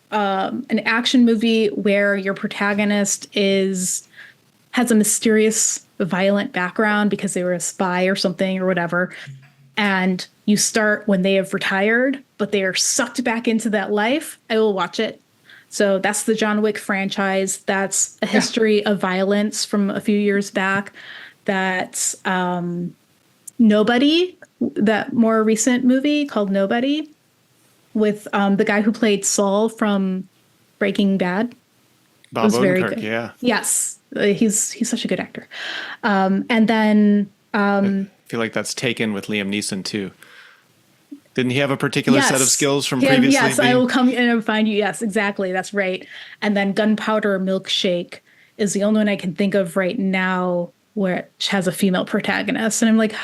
action movie where your protagonist has a mysterious, violent background because they were a spy or something or whatever, and you start when they have retired, but they are sucked back into that life, I will watch it. So that's the John Wick franchise. That's a history of violence from a few years back. That's Nobody, that more recent movie called Nobody, with the guy who played Saul from Breaking Bad.
Bob
was very
Odenkirk,
good.
yeah.
Yes, he's such a good actor. And then
I feel like that's Taken with Liam Neeson too. Didn't he have a particular set of skills from previously?
Yes, I will come in and find you. Yes, exactly. That's right. And then Gunpowder Milkshake is the only one I can think of right now where it has a female protagonist. And I'm like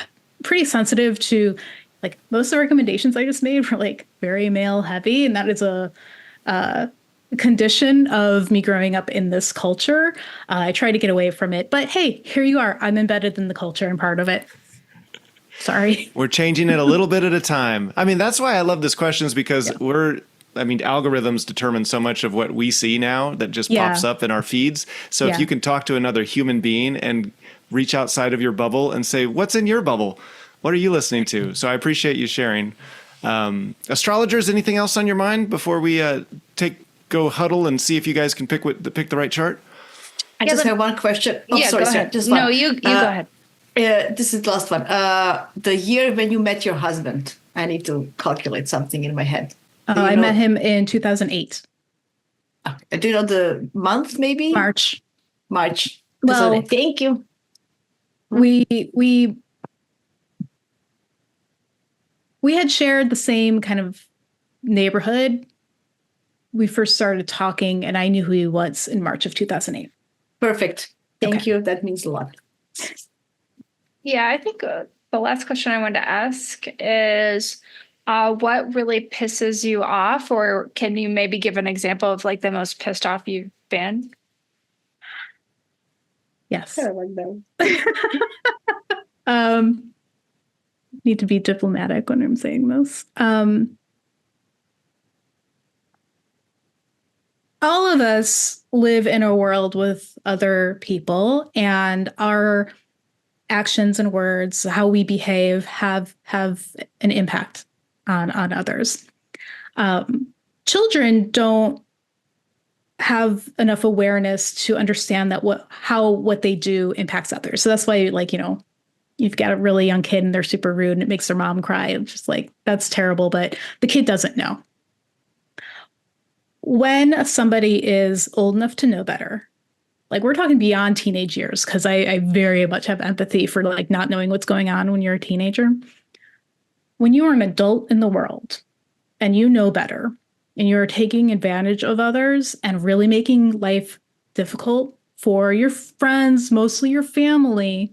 pretty sensitive to, like, most of the recommendations I just made were like very male heavy. And that is a condition of me growing up in this culture. I try to get away from it. But hey, here you are. I'm embedded in the culture and part of it. Sorry.
We're changing it a little bit at a time. I mean, that's why I love this questions, because algorithms determine so much of what we see now that just pops up in our feeds. So if you can talk to another human being and reach outside of your bubble and say, what's in your bubble? What are you listening to? So I appreciate you sharing. Astrologers, anything else on your mind before we go huddle and see if you guys can pick the right chart?
I just have one question. Oh,
yeah,
sorry,
go
sorry.
ahead.
Just one.
No, you go ahead.
This is the last one. The year when you met your husband. I need to calculate something in my head.
I met him in 2008.
Do you know the month, maybe?
March.
Well, thank you.
We had shared the same kind of neighborhood. We first started talking, and I knew who he was in March of 2008.
Perfect. Thank you. That means a lot.
Yeah, I think the last question I wanted to ask is what really pisses you off, or can you maybe give an example of like the most pissed off you've been?
Yes.
I like that.
Need to be diplomatic when I'm saying this. All of us live in a world with other people, and our actions and words, how we behave, have an impact on others. Children don't have enough awareness to understand that what they do impacts others. So that's why, you've got a really young kid and they're super rude and it makes their mom cry. It's just like, that's terrible, but the kid doesn't know. When somebody is old enough to know better, like, we're talking beyond teenage years, because I very much have empathy for like not knowing what's going on when you're a teenager. When you are an adult in the world and you know better and you're taking advantage of others and really making life difficult for your friends, mostly your family,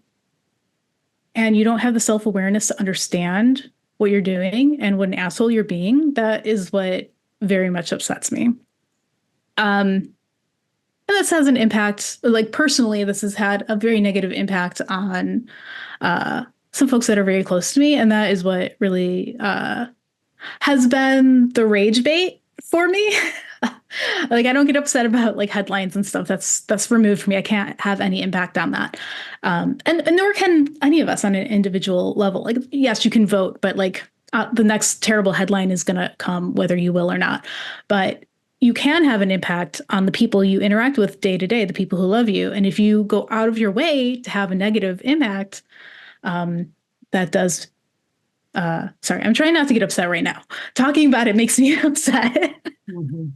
and you don't have the self-awareness to understand what you're doing and what an asshole you're being, that is what very much upsets me. And this has an impact, like personally, this has had a very negative impact on some folks that are very close to me. And that is what really has been the rage bait for me. Like, I don't get upset about like headlines and stuff. That's removed from me. I can't have any impact on that. And nor can any of us on an individual level. Like, yes, you can vote, but like the next terrible headline is going to come whether you will or not. But you can have an impact on the people you interact with day to day, the people who love you. And if you go out of your way to have a negative impact, that does. Sorry, I'm trying not to get upset right now. Talking about it makes me upset.
Mm-hmm.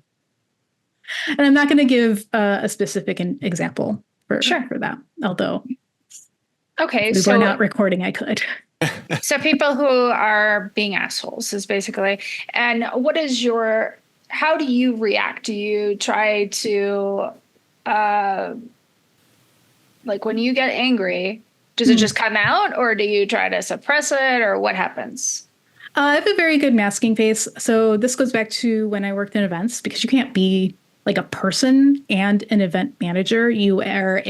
And I'm not going to give a specific example for that, although
Okay,
we were not recording, I could.
So people who are being assholes is basically, and how do you react? Do you try to, like when you get angry, does it just come out, or do you try to suppress it, or what happens?
I have a very good masking face. So this goes back to when I worked in events, because you can't be like a person and an event manager. You are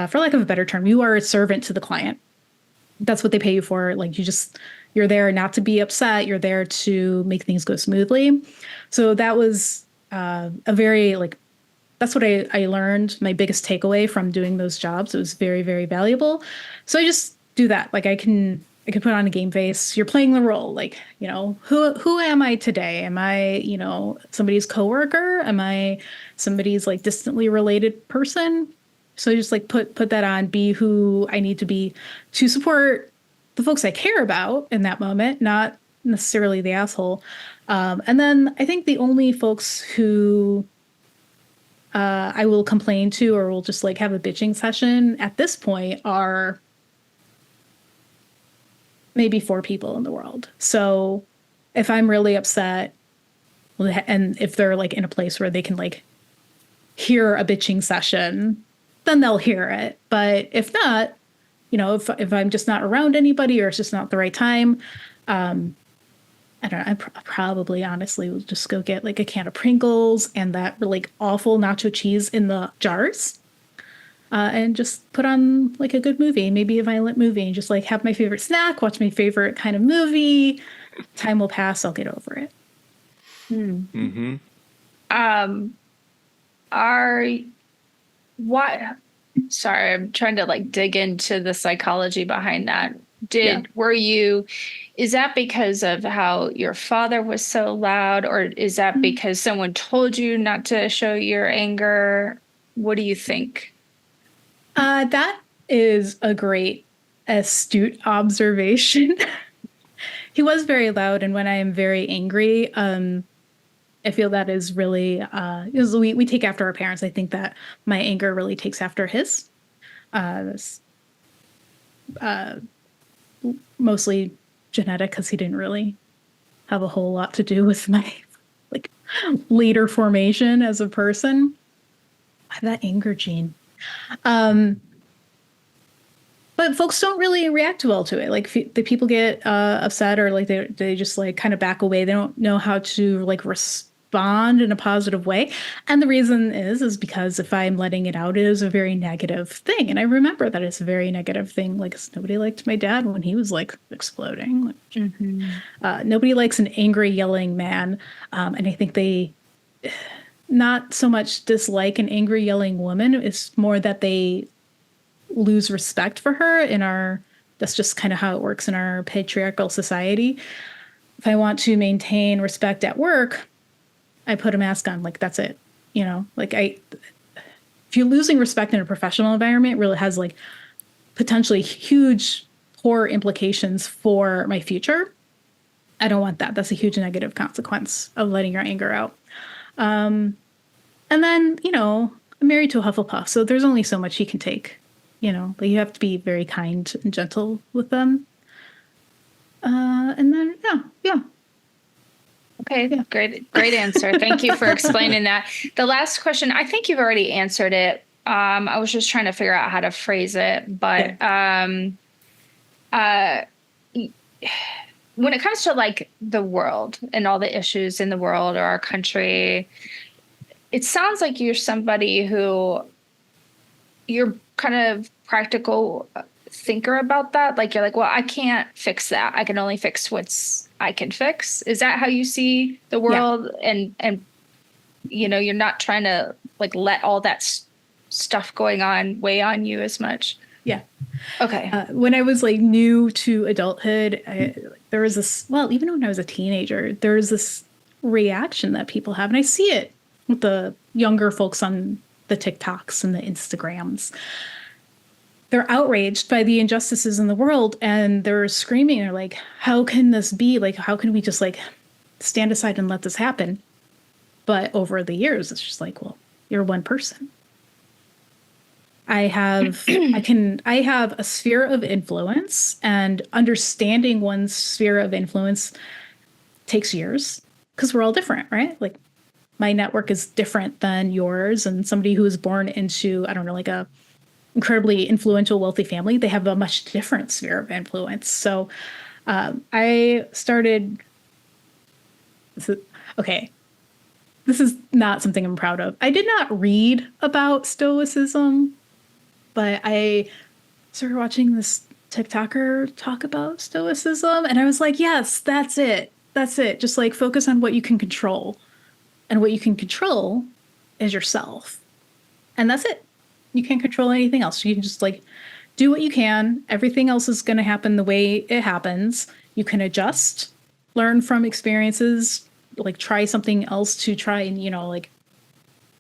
for lack of a better term, you are a servant to the client. That's what they pay you for. Like you're there not to be upset. You're there to make things go smoothly. So that was a very that's what I learned. My biggest takeaway from doing those jobs. It was very, very valuable. So I just do that. Like I can put on a game face. You're playing the role. Like, who am I today? Am I, somebody's coworker? Am I somebody's like distantly related person? So just like put that on, be who I need to be to support the folks I care about in that moment, not necessarily the asshole. And then I think the only folks who I will complain to or will just like have a bitching session at this point are maybe 4 people in the world. So if I'm really upset, and if they're like in a place where they can like hear a bitching session, then they'll hear it. But if not, if I'm just not around anybody or it's just not the right time, I don't know. I probably honestly will just go get like a can of Pringles and that like awful nacho cheese in the jars. And just put on like a good movie, maybe a violent movie, and just like have my favorite snack, watch my favorite kind of movie. Time will pass. I'll get over it.
Mm-hmm.
Sorry, I'm trying to like dig into the psychology behind that. Is that because of how your father was so loud, or is that because someone told you not to show your anger? What do you think?
That is a great, astute observation. He was very loud, and when I am very angry, I feel that is really, because we take after our parents. I think that my anger really takes after his. Mostly genetic, because he didn't really have a whole lot to do with my like later formation as a person. I have that anger gene. But folks don't really react well to it. Like the people get upset, or like they just like kind of back away. They don't know how to like respond in a positive way. And the reason is because if I'm letting it out, it is a very negative thing. And I remember that it's a very negative thing. Like nobody liked my dad when he was like exploding. Nobody likes an angry, yelling man. And I think they not so much dislike an angry, yelling woman. It's more that they lose respect for her that's just kind of how it works in our patriarchal society. If I want to maintain respect at work, I put a mask on. Like that's it. If you're losing respect in a professional environment, it really has like potentially huge poor implications for my future. I don't want that. That's a huge negative consequence of letting your anger out. And then, I'm married to a Hufflepuff, so there's only so much he can take. But you have to be very kind and gentle with them. And then, yeah.
Okay, yeah. Great answer. Thank you for explaining that. The last question, I think you've already answered it. I was just trying to figure out how to phrase it, but when it comes to like the world and all the issues in the world or our country, it sounds like you're somebody who you're kind of practical thinker about that. Like you're like, well, I can't fix that. I can only fix what's I can fix. Is that how you see the world? Yeah. And you know, you're not trying to like let all that stuff going on weigh on you as much.
Yeah.
Okay.
When I was like new to adulthood, there was this, well, even when I was a teenager, there's this reaction that people have. And I see it with the younger folks on the TikToks and the Instagrams. They're outraged by the injustices in the world and they're screaming. They're like, how can this be? Like, how can we just like stand aside and let this happen? But over the years, it's just like, well, you're one person. I have a sphere of influence, and understanding one's sphere of influence takes years because we're all different, right? Like my network is different than yours, and somebody who is born into, I don't know, like a incredibly influential, wealthy family, they have a much different sphere of influence. So I started, okay, this is not something I'm proud of. I did not read about Stoicism, but I started watching this TikToker talk about Stoicism, and I was like, yes, that's it. That's it. Just like focus on what you can control. And what you can control is yourself. And that's it. You can't control anything else. You can just like do what you can. Everything else is going to happen the way it happens. You can adjust, learn from experiences, like try something else to try and, you know, like,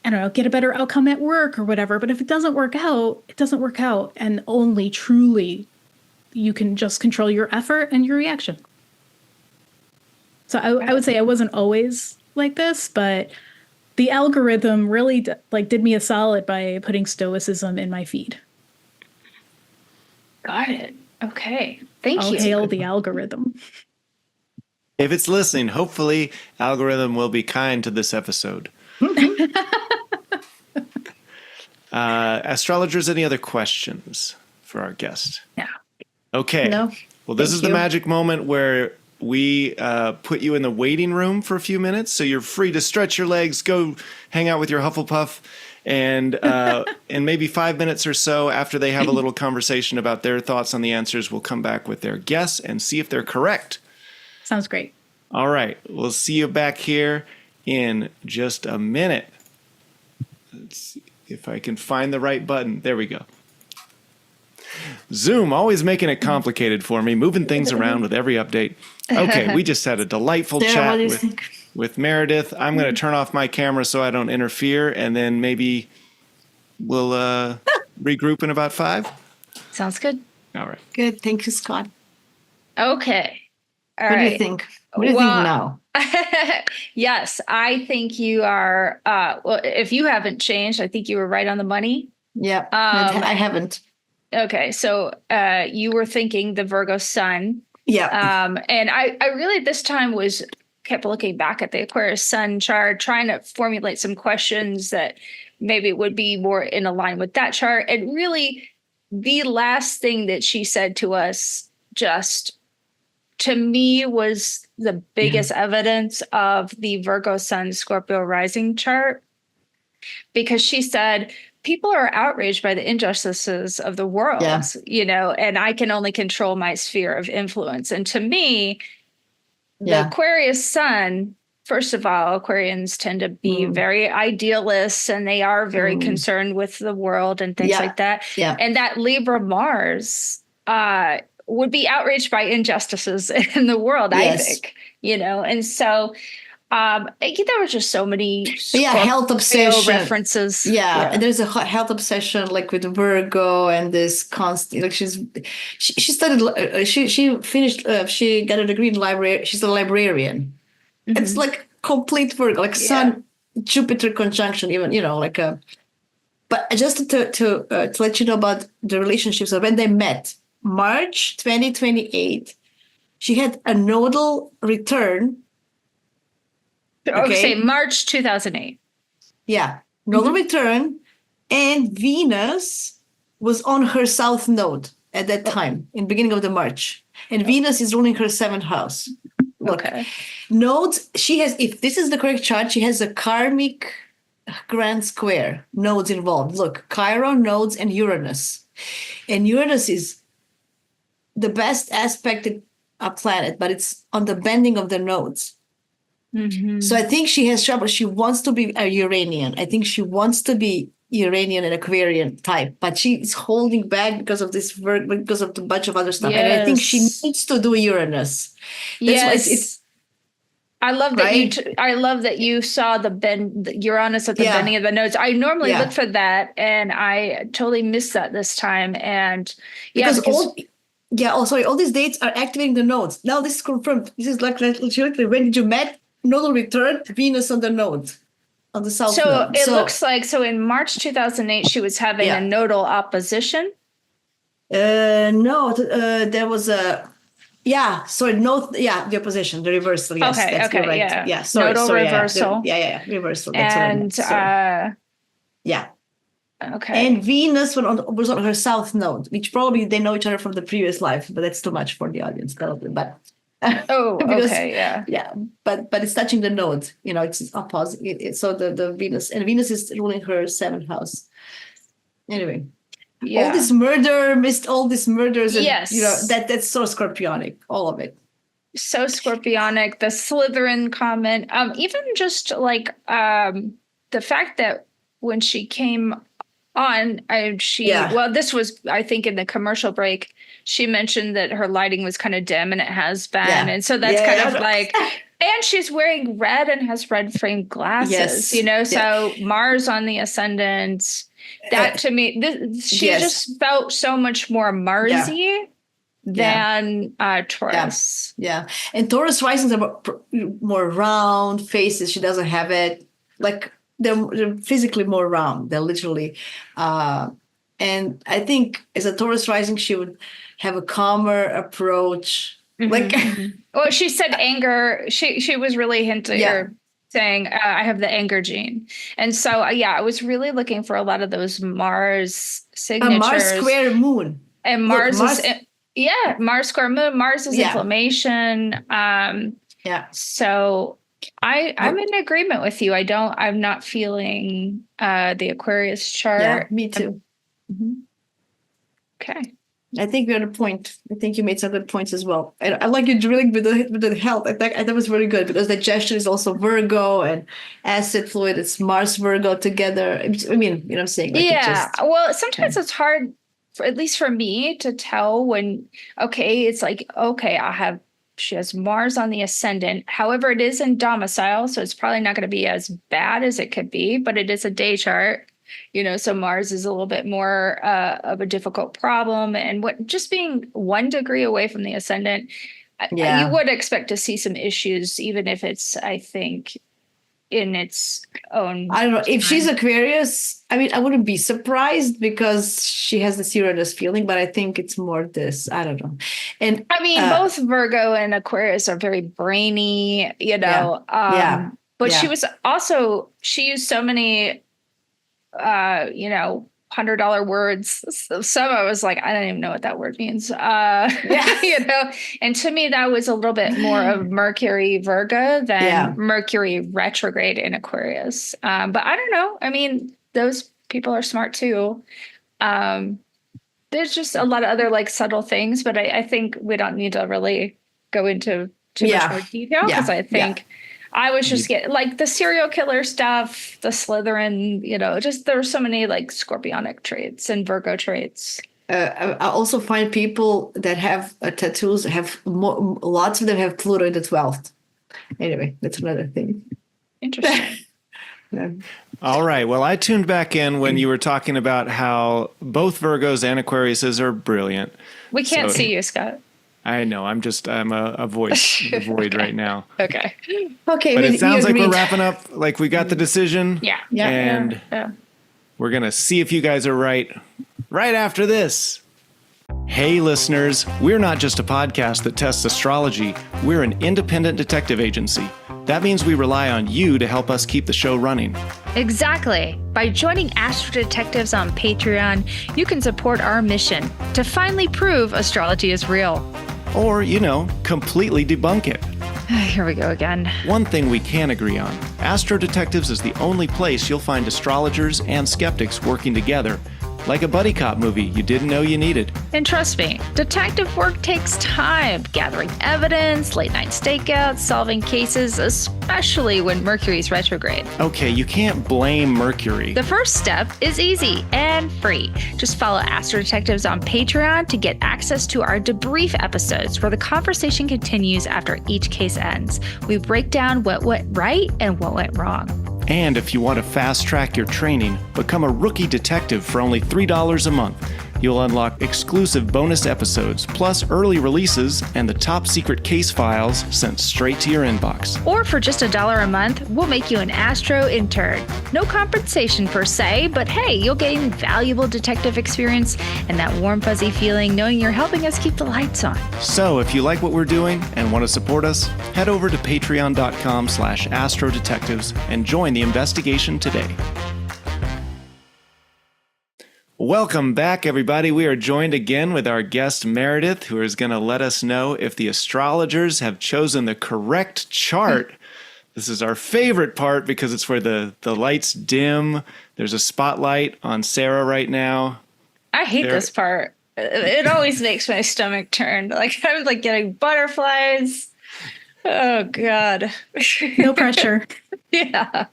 I don't know, get a better outcome at work or whatever. But if it doesn't work out, it doesn't work out. And only truly you can just control your effort and your reaction. So I would say I wasn't always like this, but the algorithm really did me a solid by putting Stoicism in my feed.
Got it. Okay. Thank you.
Hail the algorithm.
If it's listening, hopefully algorithm will be kind to this episode. Astrologers, any other questions for our guest?
Yeah.
Okay.
No.
Well, this is the magic moment where we put you in the waiting room for a few minutes, so you're free to stretch your legs, go hang out with your Hufflepuff, and in maybe 5 minutes or so after they have a little conversation about their thoughts on the answers, we'll come back with their guess and see if they're correct.
Sounds great.
All right. We'll see you back here in just a minute. Let's see if I can find the right button. There we go. Zoom, always making it complicated for me, moving things around with every update. Okay, we just had a delightful chat with Meridith. I'm going to turn off my camera so I don't interfere, and then maybe we'll regroup in about 5.
Sounds good.
All right.
Good. Thank you, Scott.
Okay. All
what
right.
do you think? What do you think now?
Yes, I think you are. Well, if you haven't changed, I think you were right on the money.
Yeah, I haven't.
Okay, so you were thinking the Virgo sun.
Yeah.
And I really at this time kept looking back at the Aquarius sun chart, trying to formulate some questions that maybe would be more in line with that chart. And really, the last thing that she said to us just to me was the biggest evidence of the Virgo sun Scorpio rising chart, because she said, people are outraged by the injustices of the world, you know, and I can only control my sphere of influence. And to me, the Aquarius sun, first of all, Aquarians tend to be very idealists, and they are very concerned with the world and things like that. Yeah. And that Libra Mars would be outraged by injustices in the world, I think, you know, and so there were just so many
health obsession
references.
And there's a health obsession like with Virgo and this constant, like she studied, she finished, she got a degree in library. She's a librarian. Mm-hmm. It's like complete Virgo, like Sun Jupiter conjunction, even, you know, like but just to let you know about the relationships of when they met, March 2028, she had a nodal return.
Okay, March 2008.
Yeah, nodal return, and Venus was on her south node at that time, in beginning of the March. And Venus is ruling her 7th house. Look,
Okay.
nodes, she has, if this is the correct chart, she has a karmic grand square, nodes involved. Look, Chiron, nodes, and Uranus. And Uranus is the best aspected planet, but it's on the bending of the nodes. So I think she has trouble. She wants to be a Uranian. I think she wants to be Uranian and Aquarian type, but she's holding back because of this because of a bunch of other stuff. And I think she needs to do Uranus. That's why it's
I love that
right?
I love that you saw the Uranus at the bending of the nodes. I normally look for that, and I totally missed that this time. And
because all these dates are activating the nodes. Now this is confirmed. This is like literally when did you met? Nodal return, Venus on the node, on the south node.
It looks like, so in March 2008, she was having a nodal opposition.
No, there was the opposition, the reversal. Yes,
Okay,
right.
yeah.
Sorry,
reversal.
Reversal. That's
And okay.
And Venus was on her south node, which probably they know each other from the previous life, but that's too much for the audience, probably. But but it's touching the node. It's opposite. So the Venus is ruling her 7th house. Anyway. All this all these murders, and that's so Scorpionic, all of it.
So Scorpionic, the Slytherin comment, even just like the fact that when she came on, this was, I think, in the commercial break, she mentioned that her lighting was kind of dim, and it has been, and so that's kind of like. And she's wearing red and has red framed glasses, so Mars on the ascendant. That to me, she just felt so much more Marsy than Taurus.
Yeah. And Taurus risings are more round faces. She doesn't have it. Like they're physically more round. They're literally. And I think as a Taurus rising, she would have a calmer approach.
Well, she said anger. She was really hinting or saying, I have the anger gene. And so, I was really looking for a lot of those Mars signatures.
A Mars square moon.
And Mars square moon. Mars is inflammation. So I'm in agreement with you. I'm not feeling the Aquarius chart.
Yeah, me too.
Okay.
I think we're on a point. I think you made some good points as well. I like you drilling with the health. I thought it was very good because digestion is also Virgo and acid fluid. It's Mars Virgo together. I mean, I'm saying.
Well, sometimes it's hard, at least for me, to tell when. It's like she has Mars on the ascendant. However, it is in domicile, so it's probably not going to be as bad as it could be. But it is a day chart. So Mars is a little bit more of a difficult problem. And just being 1 degree away from the ascendant, you would expect to see some issues, even if it's, I think, in its own. I
don't know. If she's Aquarius, I mean, I wouldn't be surprised because she has this Uranus feeling, but I think it's more this. I don't know. And
I mean, both Virgo and Aquarius are very brainy, but she used so many $100 words. Some I was like, I don't even know what that word means. And to me, that was a little bit more of Mercury Virgo than Mercury retrograde in Aquarius. But I don't know. I mean, those people are smart too. There's just a lot of other like subtle things, but I think we don't need to really go into too much more detail because I think I was just getting like the serial killer stuff, the Slytherin, just there were so many like Scorpionic traits and Virgo traits.
I also find people that have tattoos lots of them have Pluto in the 12th. Anyway, that's another thing.
Interesting.
All right. Well, I tuned back in when you were talking about how both Virgos and Aquariuses are brilliant.
We can't see you, Scott.
I know. I'm a voice in the void right now.
Okay.
But it sounds like we're wrapping up. Like we got the decision.
Yeah.
And we're going to see if you guys are right after this. Hey, listeners. We're not just a podcast that tests astrology. We're an independent detective agency. That means we rely on you to help us keep the show running.
Exactly. By joining AstroDetectives on Patreon, you can support our mission to finally prove astrology is real.
or, completely debunk it.
Here we go again.
One thing we can agree on, Astro Detectives is the only place you'll find astrologers and skeptics working together, like a buddy cop movie you didn't know you needed.
And trust me, detective work takes time, gathering evidence, late night stakeouts, solving cases, especially when Mercury's retrograde.
Okay, you can't blame Mercury.
The first step is easy and free. Just follow Astro Detectives on Patreon to get access to our debrief episodes where the conversation continues after each case ends. We break down what went right and what went wrong.
And if you want to fast track your training, become a rookie detective for only $3 a month. You'll unlock exclusive bonus episodes, plus early releases and the top secret case files sent straight to your inbox.
Or for just $1 a month, we'll make you an Astro intern. No compensation per se, but hey, you'll gain valuable detective experience and that warm, fuzzy feeling knowing you're helping us keep the lights on.
So if you like what we're doing and want to support us, head over to patreon.com/astrodetectives and join the investigation today. Welcome back, everybody. We are joined again with our guest, Meridith, who is going to let us know if the astrologers have chosen the correct chart. This is our favorite part because it's where the lights dim. There's a spotlight on Sarah right now.
I hate this part. It always makes my stomach turn. Like I'm like getting butterflies. Oh God.
No pressure.
Yeah.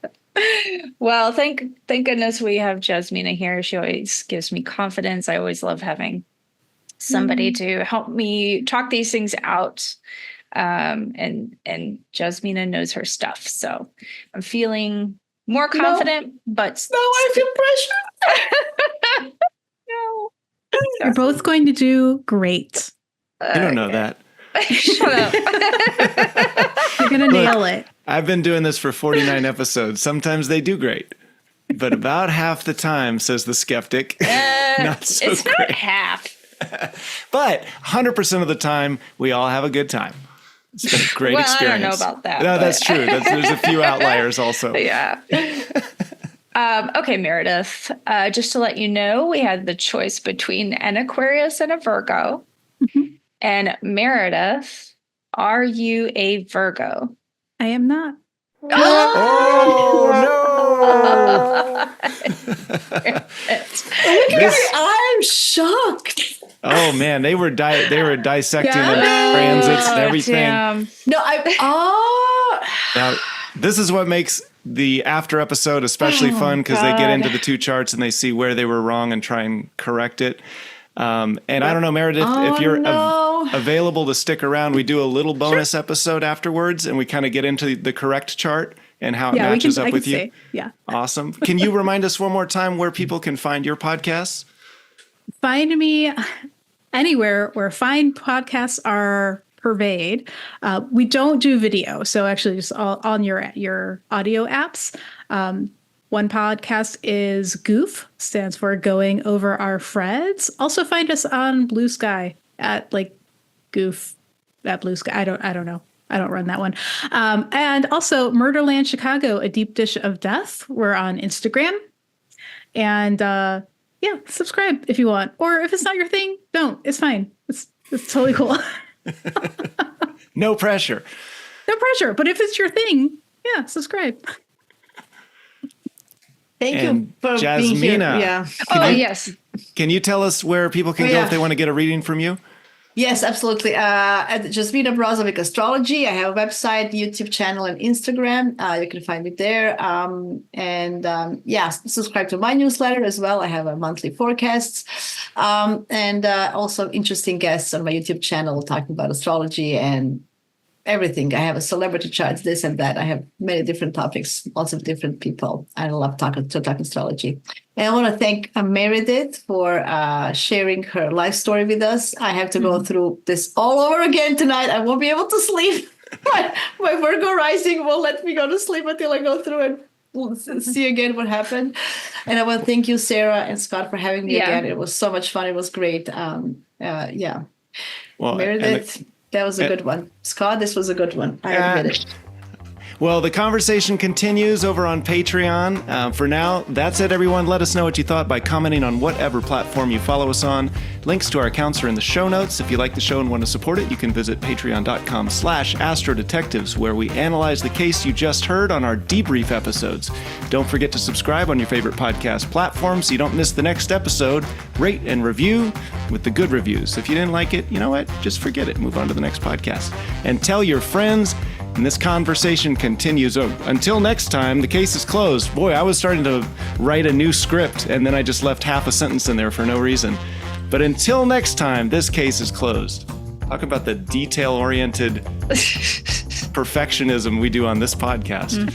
Well, thank goodness we have Jasmina here. She always gives me confidence. I always love having somebody to help me talk these things out. And Jasmina knows her stuff. So I'm feeling more confident, but
No, I feel pressure.
no.
You're both going to do great.
You don't know that.
Shut up.
You're going to nail it.
I've been doing this for 49 episodes. Sometimes they do great, but about half the time, says the skeptic, not so
it's
great.
not half.
But 100% of the time, we all have a good time. It's been a great
Well,
experience.
I don't know about that.
No,
but-
that's true. There's a few outliers also.
Yeah. Okay, Meredith. Just to let you know, we had the choice between an Aquarius and a Virgo.
Mhm.
And Meredith, are you a Virgo?
I am not.
Oh, This-
I'm shocked.
Oh man, they were dissecting
Yeah.
the transits and everything.
Damn.
No,
Now, this is what makes the after episode especially fun because they get
God.
into the two charts and they see where they were wrong and try and correct it. And I don't know, Meredith, if you're available to stick around, we do a little bonus episode afterwards and we kind of get into the correct chart and how it matches up with you.
Say, yeah.
Awesome. Can you remind us one more time where people can find your podcasts?
Find me anywhere where fine podcasts are pervade. We don't do video, so actually just all on your audio apps. One podcast is Goof, stands for Going Over Our Freds. Also find us on Blue Sky at like Goof at Blue Sky. I don't know. I don't run that one. And also Murderland Chicago, A Deep Dish of Death. We're on Instagram. And yeah, subscribe if you want. Or if it's not your thing, don't. It's fine. It's totally cool.
No pressure.
No pressure. But if it's your thing, yeah, subscribe.
Thank
And
you for being here.
Jasmina.
Yeah.
Yes.
Can you tell us where people can go if they want to get a reading from you?
Yes, absolutely. At Jasmina Brozovic Astrology, I have a website, YouTube channel, and Instagram. You can find me there. Subscribe to my newsletter as well. I have a monthly forecasts and also interesting guests on my YouTube channel talking about astrology and everything. I have a celebrity charts, this and that. I have many different topics, lots of different people. I love talking astrology. And I want to thank Meridith for sharing her life story with us. I have to go through this all over again tonight. I won't be able to sleep. My Virgo rising won't let me go to sleep until I go through and see again what happened. And I want to thank you, Sarah and Scott, for having me again. It was so much fun. It was great.
Well,
Meredith. That was a good one. Scott, this was a good one. I admit it.
Well, the conversation continues over on Patreon. For now, that's it, everyone. Let us know what you thought by commenting on whatever platform you follow us on. Links to our accounts are in the show notes. If you like the show and want to support it, you can visit patreon.com/AstroDetectives, where we analyze the case you just heard on our debrief episodes. Don't forget to subscribe on your favorite podcast platform so you don't miss the next episode. Rate and review with the good reviews. If you didn't like it, you know what? Just forget it. Move on to the next podcast. And tell your friends, and this conversation continues. Until next time, the case is closed. Boy, I was starting to write a new script, and then I just left half a sentence in there for no reason. But until next time, this case is closed. Talk about the detail-oriented perfectionism we do on this podcast.